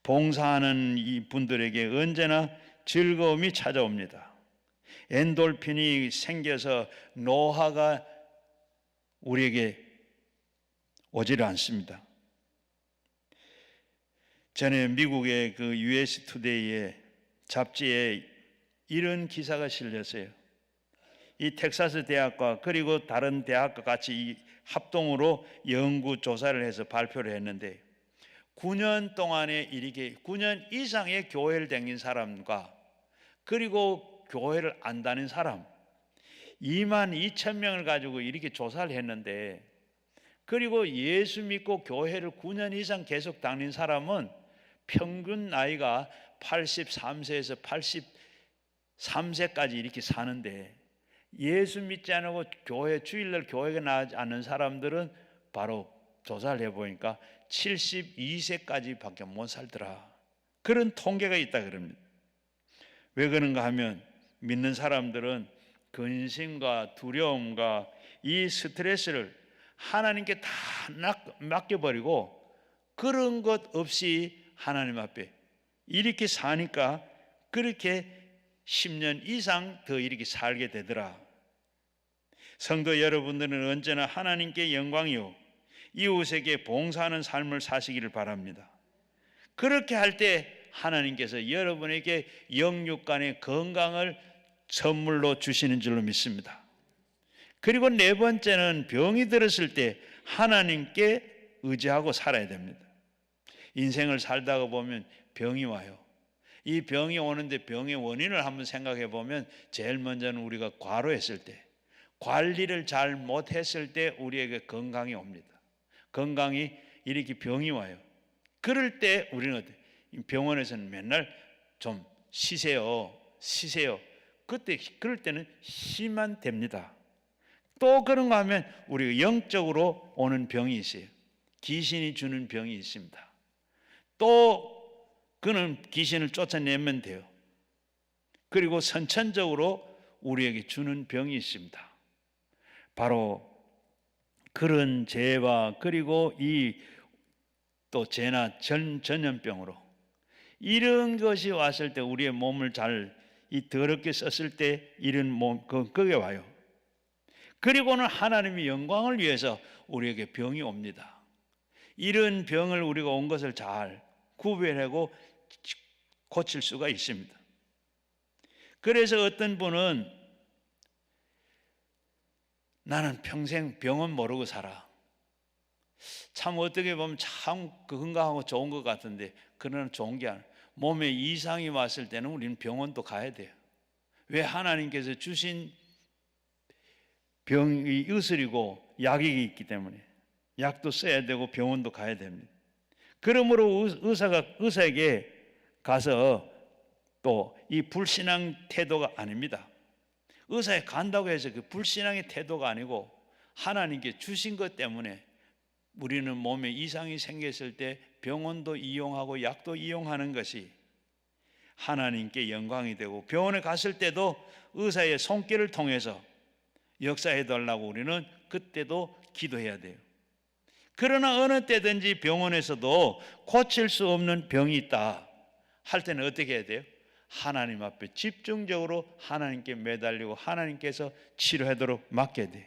봉사하는 이 분들에게 언제나 즐거움이 찾아옵니다. 엔돌핀이 생겨서 노화가 우리에게 오지를 않습니다. 전에 미국의 그 US 투데이의 잡지에 이런 기사가 실렸어요. 이 텍사스 대학과 그리고 다른 대학과 같이 합동으로 연구 조사를 해서 발표를 했는데 9년 동안에 이렇게 9년 이상의 교회를 다닌 사람과 그리고 교회를 안 다닌 사람 22,000명을 가지고 이렇게 조사를 했는데, 그리고 예수 믿고 교회를 9년 이상 계속 다닌 사람은 평균 나이가 83세에서 83세까지 이렇게 사는데, 예수 믿지 않고 주일날 교회가 나가지 않는 사람들은 바로 조사를 해보니까 72세까지밖에 못 살더라. 그런 통계가 있다 그럽니다. 왜 그런가 하면 믿는 사람들은 근심과 두려움과 이 스트레스를 하나님께 다 맡겨버리고 그런 것 없이 하나님 앞에 이렇게 사니까 그렇게 10년 이상 더 이렇게 살게 되더라. 성도 여러분들은 언제나 하나님께 영광이요 이웃에게 봉사하는 삶을 사시기를 바랍니다. 그렇게 할 때 하나님께서 여러분에게 영육간의 건강을 선물로 주시는 줄로 믿습니다. 그리고 네 번째는 병이 들었을 때 하나님께 의지하고 살아야 됩니다. 인생을 살다가 보면 병이 와요. 이 병이 오는데 병의 원인을 한번 생각해 보면 제일 먼저는 우리가 과로했을 때, 관리를 잘 못했을 때 우리에게 건강이 옵니다. 건강이 이렇게 병이 와요. 그럴 때 우리는 병원에서는 맨날 좀 쉬세요. 그럴 때는 쉬면 됩니다. 또 그런가 하면 우리가 영적으로 오는 병이 있어요. 귀신이 주는 병이 있습니다. 또 그는 귀신을 쫓아내면 돼요. 그리고 선천적으로 우리에게 주는 병이 있습니다. 바로 그런 죄와 그리고 이 또 죄나 전염병으로 이런 것이 왔을 때 우리의 몸을 잘 이 더럽게 썼을 때 이런 그게 와요. 그리고는 하나님의 영광을 위해서 우리에게 병이 옵니다. 이런 병을 우리가 온 것을 잘 구별하고 고칠 수가 있습니다. 그래서 어떤 분은 나는 평생 병은 모르고 살아. 참 어떻게 보면 참 건강하고 좋은 것 같은데 그러나 좋은 게 아니에요. 몸에 이상이 왔을 때는 우리는 병원도 가야 돼요. 왜? 하나님께서 주신 병이 의술이고 약이 있기 때문에 약도 써야 되고 병원도 가야 됩니다. 그러므로 의사에게 가서 또 이 불신앙 태도가 아닙니다. 의사에 간다고 해서 그 불신앙의 태도가 아니고 하나님께 주신 것 때문에 우리는 몸에 이상이 생겼을 때 병원도 이용하고 약도 이용하는 것이 하나님께 영광이 되고, 병원에 갔을 때도 의사의 손길을 통해서 역사해 달라고 우리는 그때도 기도해야 돼요. 그러나 어느 때든지 병원에서도 고칠 수 없는 병이 있다 할 때는 어떻게 해야 돼요? 하나님 앞에 집중적으로 하나님께 매달리고 하나님께서 치료하도록 맡겨야 돼요.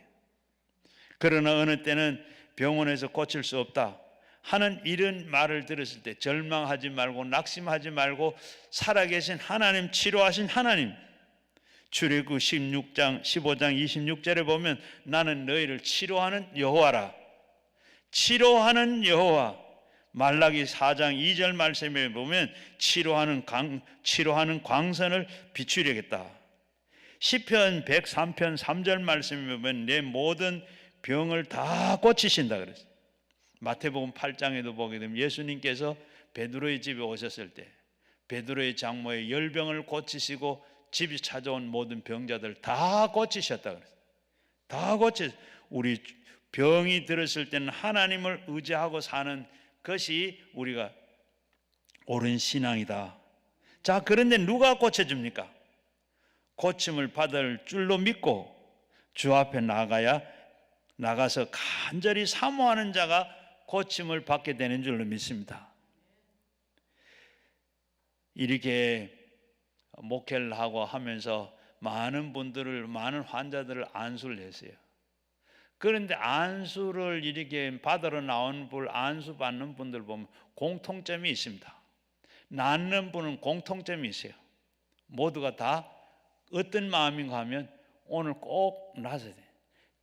그러나 어느 때는 병원에서 고칠 수 없다 하는 이런 말을 들었을 때 절망하지 말고 낙심하지 말고 살아계신 하나님, 치료하신 하나님, 출애굽 15장 26절에 보면 나는 너희를 치료하는 여호와라. 치료하는 여호와. 말라기 4장 2절 말씀에 보면 치료하는 광선을 비추려겠다. 시편 103편 3절 말씀에 보면 내 모든 병을 다 고치신다 그랬어요. 마태복음 8장에도 보게 되면 예수님께서 베드로의 집에 오셨을 때 베드로의 장모의 열병을 고치시고 집에 찾아온 모든 병자들 다 고치셨다 그랬어요. 다 고치. 우리 병이 들었을 때는 하나님을 의지하고 사는 것이 우리가 옳은 신앙이다. 자, 그런데 누가 고쳐줍니까? 고침을 받을 줄로 믿고 주 앞에 나가서 간절히 사모하는 자가 고침을 받게 되는 줄로 믿습니다. 이렇게 목회를 하고 하면서 많은 환자들을 안수를 했어요. 그런데 안수를 이렇게 받으러 나온 안수 받는 분들 보면 공통점이 있습니다. 낫는 분은 공통점이 있어요. 모두가 다 어떤 마음인가 하면 오늘 꼭 낫아야 돼.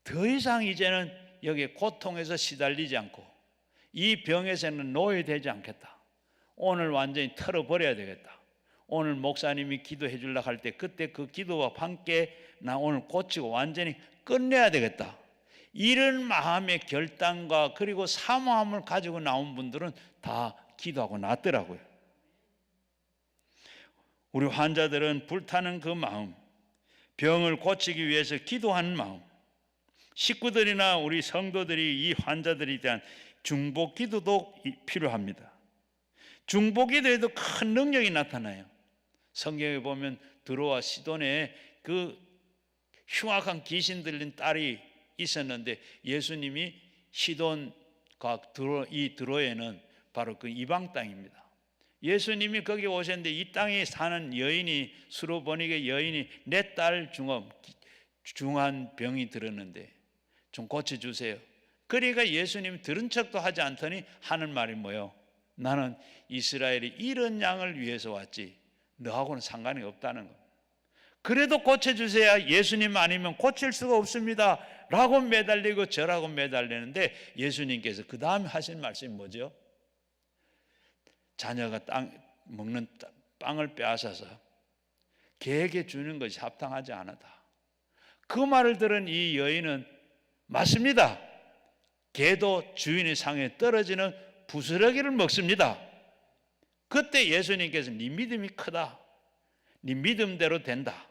더 이상 이제는 여기에 고통에서 시달리지 않고 이 병에서는 노예되지 않겠다. 오늘 완전히 털어버려야 되겠다. 오늘 목사님이 기도해 주려고 할 때 그때 그 기도와 함께 나 오늘 고치고 완전히 끝내야 되겠다. 이런 마음의 결단과 그리고 사모함을 가지고 나온 분들은 다 기도하고 낫더라고요. 우리 환자들은 불타는 그 마음, 병을 고치기 위해서 기도하는 마음, 식구들이나 우리 성도들이 이 환자들에 대한 중보 기도도 필요합니다. 중보 기도에도 큰 능력이 나타나요. 성경에 보면 드로와 시돈에 그 흉악한 귀신 들린 딸이 있었는데 예수님이 시돈과 이 드로에는 바로 그 이방 땅입니다. 예수님이 거기 오셨는데 이 땅에 사는 여인이 수로보니게 여인이 내 딸 중한 병이 들었는데 좀 고쳐주세요. 그러니까 예수님이 들은 척도 하지 않더니 하는 말이 뭐예요? 나는 이스라엘이 이런 양을 위해서 왔지 너하고는 상관이 없다는 것. 그래도 고쳐주세요. 예수님 아니면 고칠 수가 없습니다 라고 매달리고 저라고 매달리는데 예수님께서 그 다음에 하신 말씀이 뭐죠? 자녀가 먹는 빵을 빼앗아서 개에게 주는 것이 합당하지 않았다. 그 말을 들은 이 여인은 맞습니다. 개도 주인의 상에 떨어지는 부스러기를 먹습니다. 그때 예수님께서 네 믿음이 크다. 네 믿음대로 된다.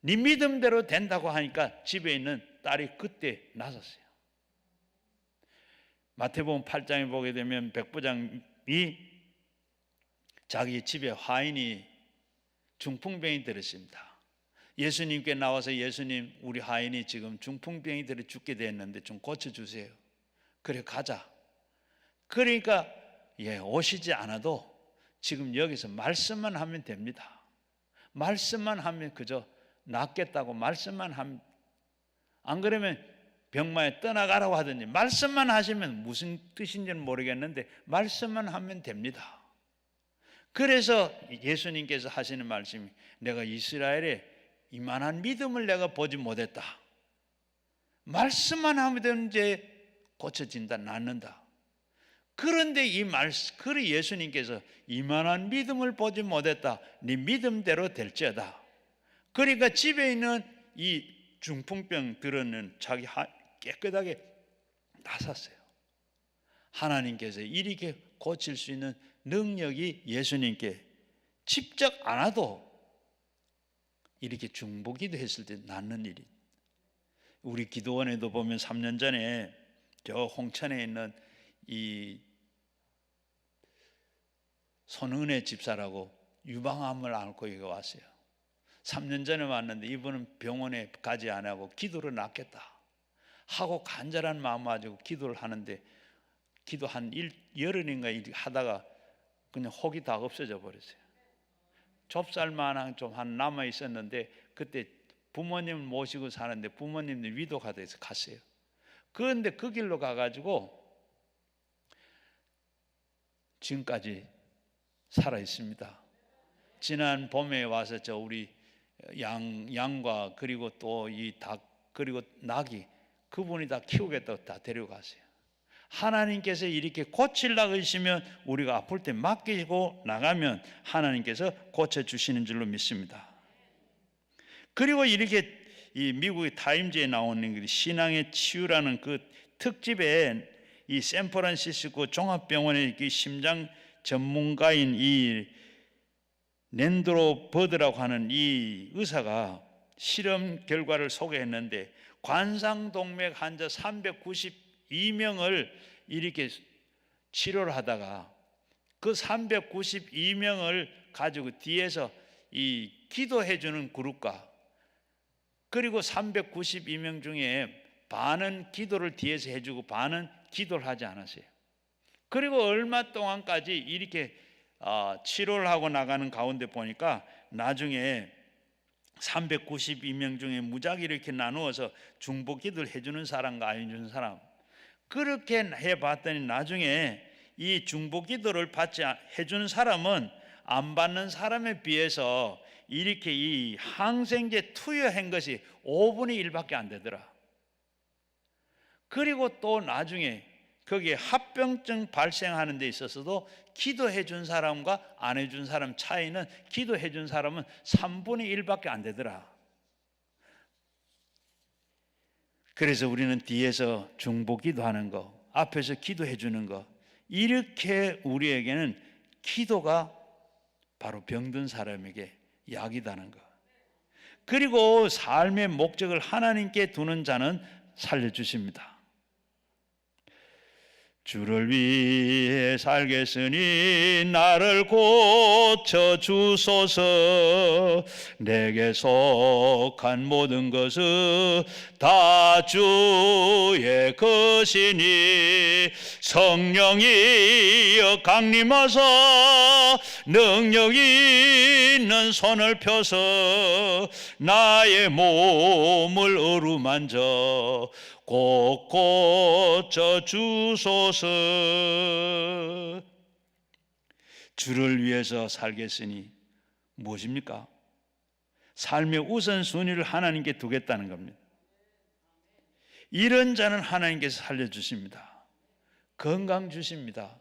네 믿음대로 된다고 하니까 집에 있는 딸이 그때 나섰어요. 마태복음 8장에 보게 되면 백부장이 자기 집에 화인이 중풍병이 들었습니다. 예수님께 나와서 예수님 우리 하인이 지금 중풍병이 들어 죽게 됐는데 좀 고쳐주세요. 그래 가자. 그러니까 오시지 않아도 지금 여기서 말씀만 하면 됩니다. 말씀만 하면 그저 낫겠다고 말씀만 하면 안 그러면 병마에 떠나가라고 하든지, 말씀만 하시면, 무슨 뜻인지는 모르겠는데 말씀만 하면 됩니다. 그래서 예수님께서 하시는 말씀이, 내가 이스라엘에 이만한 믿음을 내가 보지 못했다. 말씀만 하면 이제 고쳐진다, 낫는다. 그런데 이 말씀, 그래 예수님께서 이만한 믿음을 보지 못했다. 네 믿음대로 될지어다. 그러니까 집에 있는 이 중풍병들은 자기 깨끗하게 다 샀어요. 하나님께서 이렇게 고칠 수 있는 능력이 예수님께 직접 안 와도 이렇게 중보기도 했을 때 낫는 일이. 우리 기도원에도 보면 3년 전에 저 홍천에 있는 이 손은혜 집사라고 유방암을 앓고 여기 왔어요. 3년 전에 왔는데 이분은 병원에 가지 안 하고 기도로 낫겠다 하고 간절한 마음 가지고 기도를 하는데, 기도 한 열흘인가 하다가 그냥 혹이 다 없어져 버렸어요. 좁쌀만한 좀 한 남아 있었는데, 그때 부모님을 모시고 사는데 부모님들 위도가 돼서 갔어요. 그런데 그 길로 가가지고 지금까지 살아 있습니다. 지난 봄에 와서 저 우리 양과 그리고 또 이 닭 그리고 낙이, 그분이 다 키우겠다고 다 데려갔어요. 하나님께서 이렇게 고치려고 하시면 우리가 아플 때 맡기고 나가면 하나님께서 고쳐주시는 줄로 믿습니다. 그리고 이렇게 이 미국의 타임즈에 나오는 신앙의 치유라는 그 특집에 이 샌프란시스코 종합병원의 심장 전문가인 이 낸드로 버드라고 하는 이 의사가 실험 결과를 소개했는데, 관상동맥 환자 392명을 이렇게 치료를 하다가 그 392명을 가지고 뒤에서 이 기도해 주는 그룹과, 그리고 392명 중에 반은 기도를 뒤에서 해주고 반은 기도를 하지 않았어요. 그리고 얼마 동안까지 이렇게 치료를 하고 나가는 가운데 보니까 나중에 392명 중에 무작위로 이렇게 나누어서 중보 기도를 해주는 사람과 안 해주는 사람, 그렇게 해봤더니 나중에 이 중보 기도를 해주는 사람은 안 받는 사람에 비해서 이렇게 이 항생제 투여한 것이 5분의 1밖에 안 되더라. 그리고 또 나중에 거기에 합병증 발생하는 데 있어서도 기도해 준 사람과 안 해 준 사람 차이는, 기도해 준 사람은 3분의 1밖에 안 되더라. 그래서 우리는 뒤에서 중보 기도하는 거, 앞에서 기도해 주는 거, 이렇게 우리에게는 기도가 바로 병든 사람에게 약이다는 거. 그리고 삶의 목적을 하나님께 두는 자는 살려주십니다. 주를 위해 살겠으니 나를 고쳐주소서. 내게 속한 모든 것은 다 주의 것이니 성령이여 강림하사 능력 있는 손을 펴서 나의 몸을 어루만져 꼭 고쳐 주소서. 주를 위해서 살겠으니 무엇입니까? 삶의 우선순위를 하나님께 두겠다는 겁니다. 이런 자는 하나님께서 살려주십니다. 건강 주십니다.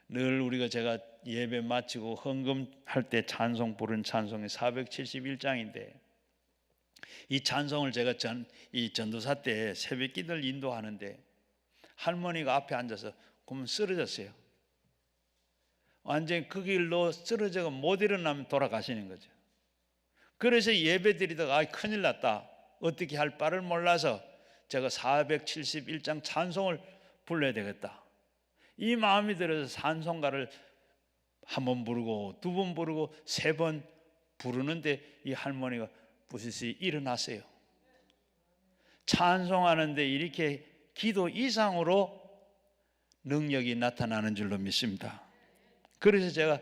늘 우리가 제가 예배 마치고 헌금할 때 찬송 부른 찬송이 471장인데, 이 찬송을 제가 이 전도사 때 새벽 기도를 인도하는데 할머니가 앞에 앉아서 그러면 쓰러졌어요. 완전히 그 길로 쓰러져가 못 일어나면 돌아가시는 거죠. 그래서 예배 드리다가 큰일 났다, 어떻게 할 바를 몰라서 제가 471장 찬송을 불러야 되겠다, 이 마음이 들어서 찬송가를 한 번 부르고 두 번 부르고 세 번 부르는데 이 할머니가 부스스 일어났어요. 찬송하는데 이렇게 기도 이상으로 능력이 나타나는 줄로 믿습니다. 그래서 제가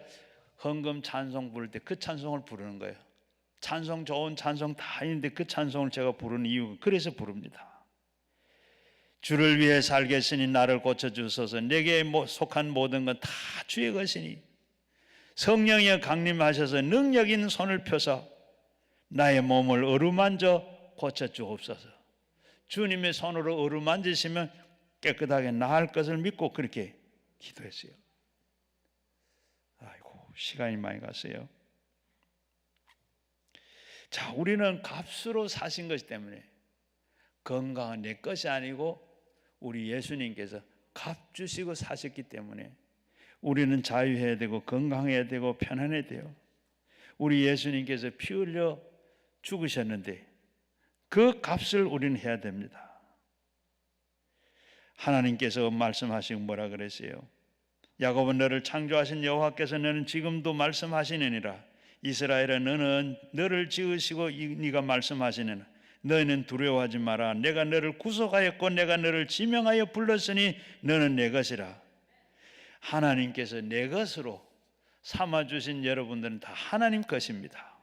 헌금 찬송 부를 때 그 찬송을 부르는 거예요. 찬송 좋은 찬송 다 있는데 그 찬송을 제가 부르는 이유가 그래서 부릅니다. 주를 위해 살겠으니 나를 고쳐주소서. 내게 속한 모든 건 다 주의 것이니 성령이 강림하셔서 능력 있는 손을 펴서 나의 몸을 어루만져 고쳐주옵소서. 주님의 손으로 어루만지시면 깨끗하게 나을 것을 믿고 그렇게 기도했어요. 아이고, 시간이 많이 갔어요. 자, 우리는 값으로 사신 것이기 때문에 건강은 내 것이 아니고 우리 예수님께서 값 주시고 사셨기 때문에 우리는 자유해야 되고 건강해야 되고 편안해야 돼요. 우리 예수님께서 피 흘려 죽으셨는데 그 값을 우리는 해야 됩니다. 하나님께서 말씀하시고 뭐라 그랬어요? 야곱은 너를 창조하신 여호와께서 너는 지금도 말씀하시느니라. 이스라엘아 너는 너를 지으시고 네가 말씀하시느니라. 너희는 두려워하지 마라. 내가 너를 구속하였고 내가 너를 지명하여 불렀으니 너는 내 것이라. 하나님께서 내 것으로 삼아주신 여러분들은 다 하나님 것입니다.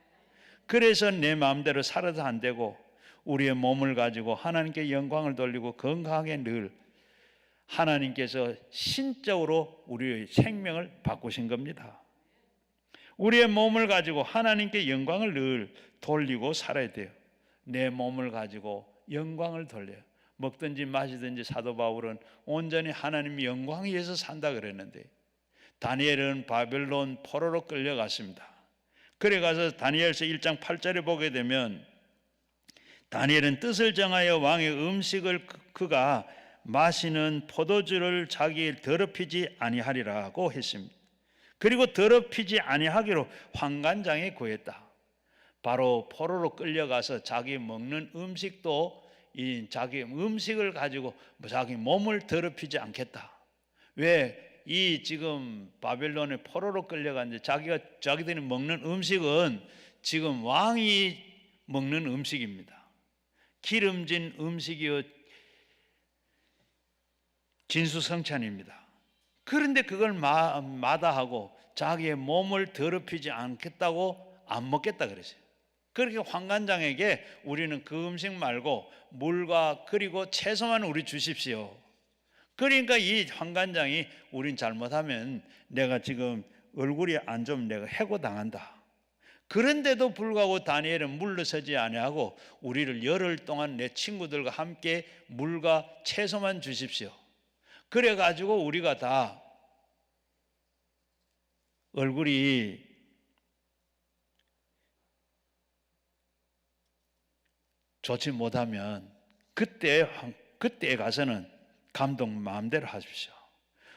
그래서 내 마음대로 살아도 안 되고 우리의 몸을 가지고 하나님께 영광을 돌리고 건강하게 늘 하나님께서 신적으로 우리의 생명을 바꾸신 겁니다. 우리의 몸을 가지고 하나님께 영광을 늘 돌리고 살아야 돼요. 내 몸을 가지고 영광을 돌려요. 먹든지 마시든지 사도 바울은 온전히 하나님 영광 위해서 산다 그랬는데 다니엘은 바벨론 포로로 끌려갔습니다. 그래 가서 다니엘서 1장 8절에 보게 되면 다니엘은 뜻을 정하여 왕의 음식을 그가 마시는 포도주를 자기 더럽히지 아니하리라고 했습니다. 그리고 더럽히지 아니하기로 환관장에 구했다. 바로 포로로 끌려가서 자기 먹는 음식도 이 자기 음식을 가지고 자기 몸을 더럽히지 않겠다. 왜? 이 지금 바벨론의 포로로 끌려간 자기들이 먹는 음식은 지금 왕이 먹는 음식입니다. 기름진 음식이요 진수성찬입니다. 그런데 그걸 마다하고 자기의 몸을 더럽히지 않겠다고 안 먹겠다 그랬어요. 그렇게 환관장에게 우리는 그 음식 말고 물과 그리고 채소만 우리 주십시오. 그러니까 이 환관장이 우린 잘못하면 내가 지금 얼굴이 안 좋으면 내가 해고당한다. 그런데도 불구하고 다니엘은 물러서지 아니하고 우리를 열흘 동안 내 친구들과 함께 물과 채소만 주십시오. 그래가지고 우리가 다 얼굴이 좋지 못하면 그때 가서는 감독 마음대로 하십시오.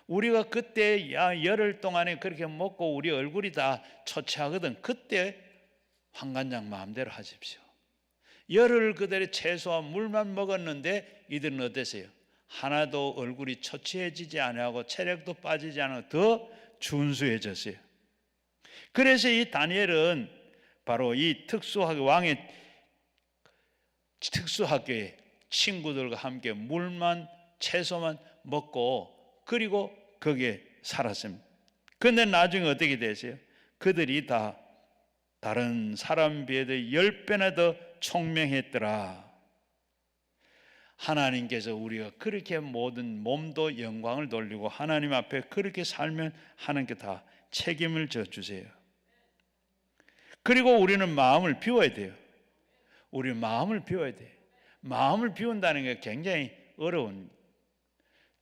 우리가 그때 열흘 동안에 그렇게 먹고 우리 얼굴이 다 초췌하거든. 그때 환관장 마음대로 하십시오. 열흘 그대로 채소와 물만 먹었는데 이들은 어땠어요? 하나도 얼굴이 초췌해지지 않고 체력도 빠지지 않고 더 준수해졌어요. 그래서 이 다니엘은 바로 이 왕의 특수학교에 친구들과 함께 물만 채소만 먹고 그리고 거기에 살았습니다. 그런데 나중에 어떻게 되세요? 그들이 다 다른 사람 비해도 10배나 더 총명했더라. 하나님께서 우리가 그렇게 모든 몸도 영광을 돌리고 하나님 앞에 그렇게 살면 하나님께 다 책임을 져주세요. 그리고 우리는 마음을 비워야 돼요. 우리 마음을 비워야 돼요. 마음을 비운다는 게 굉장히 어려운,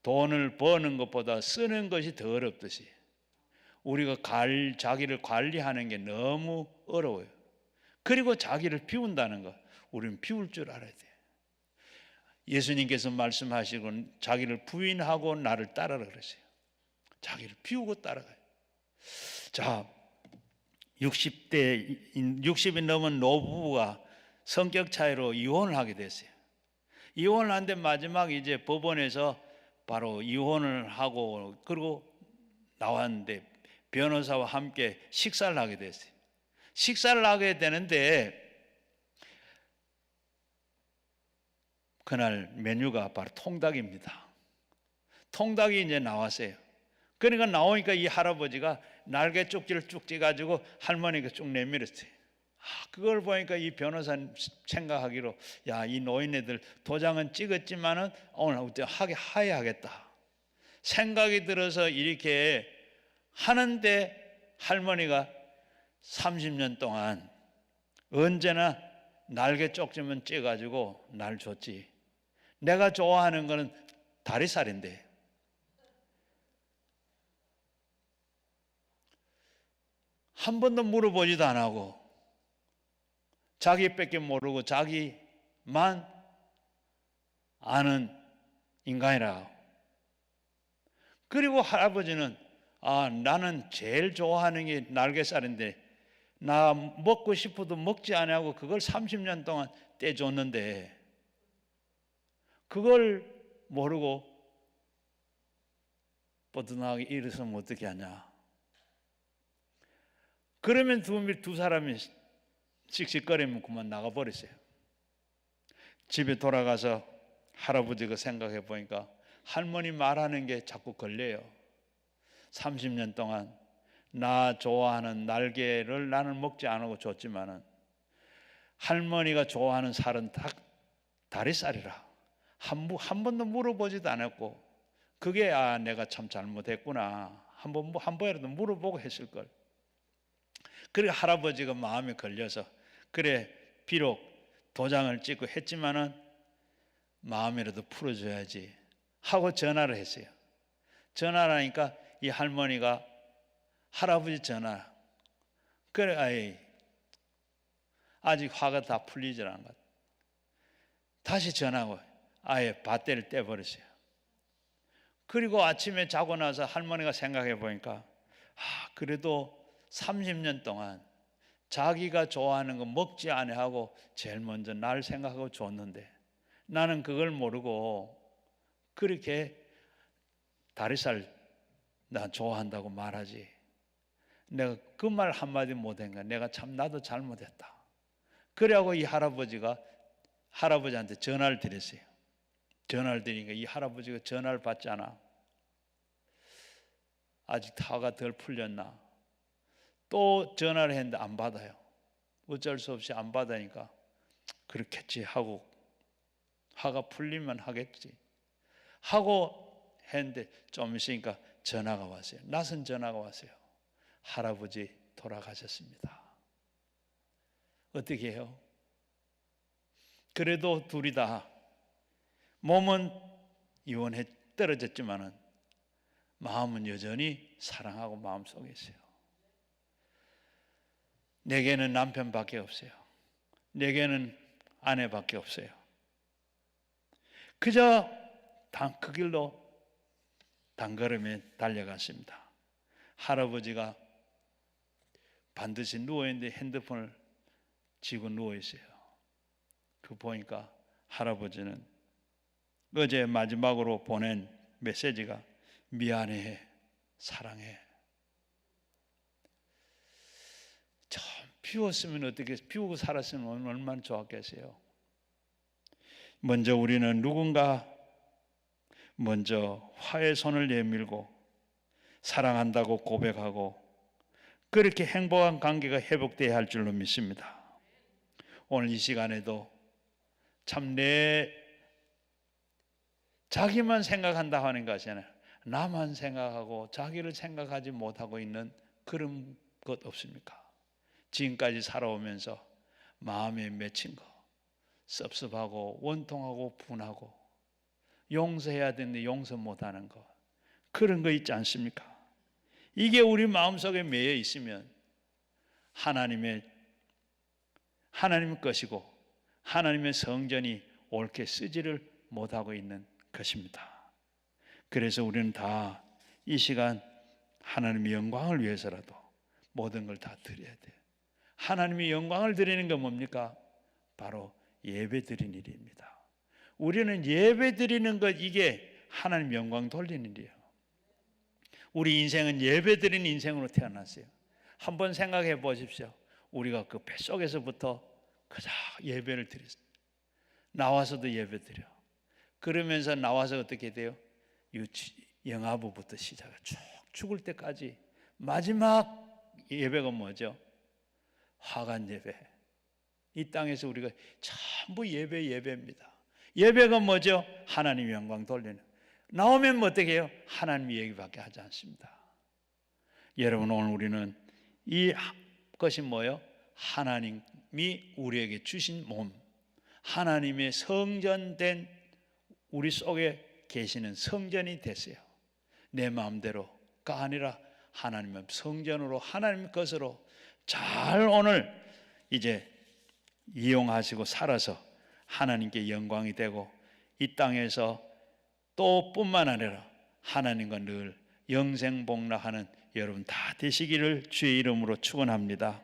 돈을 버는 것보다 쓰는 것이 더 어렵듯이 우리가 자기를 관리하는 게 너무 어려워요. 그리고 자기를 비운다는 것, 우리는 비울 줄 알아야 돼요. 예수님께서 말씀하시고 자기를 부인하고 나를 따르라 그러세요. 자기를 비우고 따라가요. 자, 60이 넘은 노부부가 성격 차이로 이혼을 하게 됐어요. 이혼을 하는데 마지막 이제 법원에서 바로 이혼을 하고 그리고 나왔는데 변호사와 함께 식사를 하게 됐어요. 식사를 하게 되는데 그날 메뉴가 바로 통닭입니다. 통닭이 이제 나왔어요. 그러니까 나오니까 이 할아버지가 날개 쪽지를 쭉 찌가지고 할머니가 쭉 내밀었어요. 그걸 보니까 이 변호사는 생각하기로, 야, 이 노인네들 도장은 찍었지만은 오늘 하게 하겠다 생각이 들어서 이렇게 하는데, 할머니가 30년 동안 언제나 날개 쪽지면 쪄가지고 날 줬지. 내가 좋아하는 거는 다리살인데, 한 번도 물어보지도 안 하고 자기밖에 모르고 자기만 아는 인간이라. 그리고 할아버지는 나는 제일 좋아하는 게 날개살인데 나 먹고 싶어도 먹지 않냐고 그걸 30년 동안 떼줬는데 그걸 모르고 뻗어나가게 일어서면 어떻게 하냐. 그러면 두 사람이 씩씩거리면 그만 나가버렸어요. 집에 돌아가서 할아버지가 생각해 보니까 할머니 말하는 게 자꾸 걸려요. 30년 동안 나 좋아하는 날개를 나는 먹지 않고 줬지만은 할머니가 좋아하는 살은 다 다리살이라 한 번도 물어보지도 않았고, 그게 내가 참 잘못했구나, 한 번이라도 물어보고 했을 걸. 그래 할아버지가 마음에 걸려서 그래 비록 도장을 찍고 했지만은 마음이라도 풀어줘야지 하고 전화를 했어요. 전화를 하니까 이 할머니가 할아버지 전화, 그래 아직 화가 다 풀리질 않은 것 같아요. 다시 전화하고 아예 밧대를 떼버렸어요. 그리고 아침에 자고 나서 할머니가 생각해 보니까 그래도 30년 동안 자기가 좋아하는 거 먹지 않아 하고 제일 먼저 날 생각하고 줬는데 나는 그걸 모르고 그렇게 다리살 나 좋아한다고 말하지. 내가 그 말 한마디 못한 거야. 내가 참 나도 잘못했다. 그래하고 이 할아버지가 할아버지한테 전화를 드렸어요. 전화를 드리니까 이 할아버지가 전화를 받잖아. 아직 화가 덜 풀렸나. 또 전화를 했는데 안 받아요. 어쩔 수 없이 안 받으니까 그렇겠지 하고 화가 풀리면 하겠지 하고 했는데 좀 있으니까 전화가 왔어요. 낯선 전화가 왔어요. 할아버지 돌아가셨습니다. 어떻게 해요? 그래도 둘이 다 몸은 이혼해 떨어졌지만은 마음은 여전히 사랑하고 마음속에 있어요. 내게는 남편밖에 없어요. 내게는 아내밖에 없어요. 그저 그 길로 단걸음에 달려갔습니다. 할아버지가 반드시 누워있는데 핸드폰을 쥐고 누워있어요. 그 보니까 할아버지는 어제 마지막으로 보낸 메시지가 미안해, 사랑해. 참 비웠으면 어떻게, 비우고 살았으면 얼마나 좋았겠어요. 먼저 우리는 누군가 먼저 화의 손을 내밀고 사랑한다고 고백하고 그렇게 행복한 관계가 회복돼야 할 줄로 믿습니다. 오늘 이 시간에도 참 자기만 생각한다 하는 것이잖아요. 나만 생각하고 자기를 생각하지 못하고 있는 그런 것 없습니까? 지금까지 살아오면서 마음에 맺힌 거, 섭섭하고 원통하고 분하고 용서해야 되는데 용서 못하는 거, 그런 거 있지 않습니까? 이게 우리 마음속에 매여 있으면 하나님의 것이고 하나님의 성전이 옳게 쓰지를 못하고 있는 것입니다. 그래서 우리는 다 이 시간 하나님의 영광을 위해서라도 모든 걸 다 드려야 돼요. 하나님의 영광을 드리는 건 뭡니까? 바로 예배 드리는 일입니다. 우리는 예배 드리는 것, 이게 하나님 영광 돌리는 일이에요. 우리 인생은 예배 드리는 인생으로 태어났어요. 한번 생각해 보십시오. 우리가 그 뱃속에서부터 그저 예배를 드렸어요. 나와서도 예배 드려. 그러면서 나와서 어떻게 돼요? 영아부부터 시작해 쭉 죽을 때까지 마지막 예배가 뭐죠? 화관 예배. 이 땅에서 우리가 전부 예배입니다. 예배가 뭐죠? 하나님 영광 돌리는. 나오면 뭐 어떻게 해요? 하나님 얘기밖에 하지 않습니다. 여러분, 오늘 우리는 이 것이 뭐예요? 하나님이 우리에게 주신 몸, 하나님의 성전된 우리 속에 계시는 성전이 됐어요. 내 마음대로가 아니라 하나님의 성전으로, 하나님 것으로 잘 오늘 이제 이용하시고 살아서 하나님께 영광이 되고 이 땅에서 또 뿐만 아니라 하나님과 늘 영생복락하는 여러분 다 되시기를 주의 이름으로 축원합니다.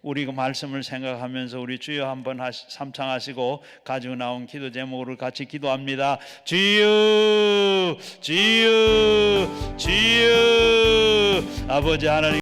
우리 그 말씀을 생각하면서 우리 주여 한번 삼창하시고 가지고 나온 기도 제목을 같이 기도합니다. 주여, 주여, 주여. 아버지 하나님,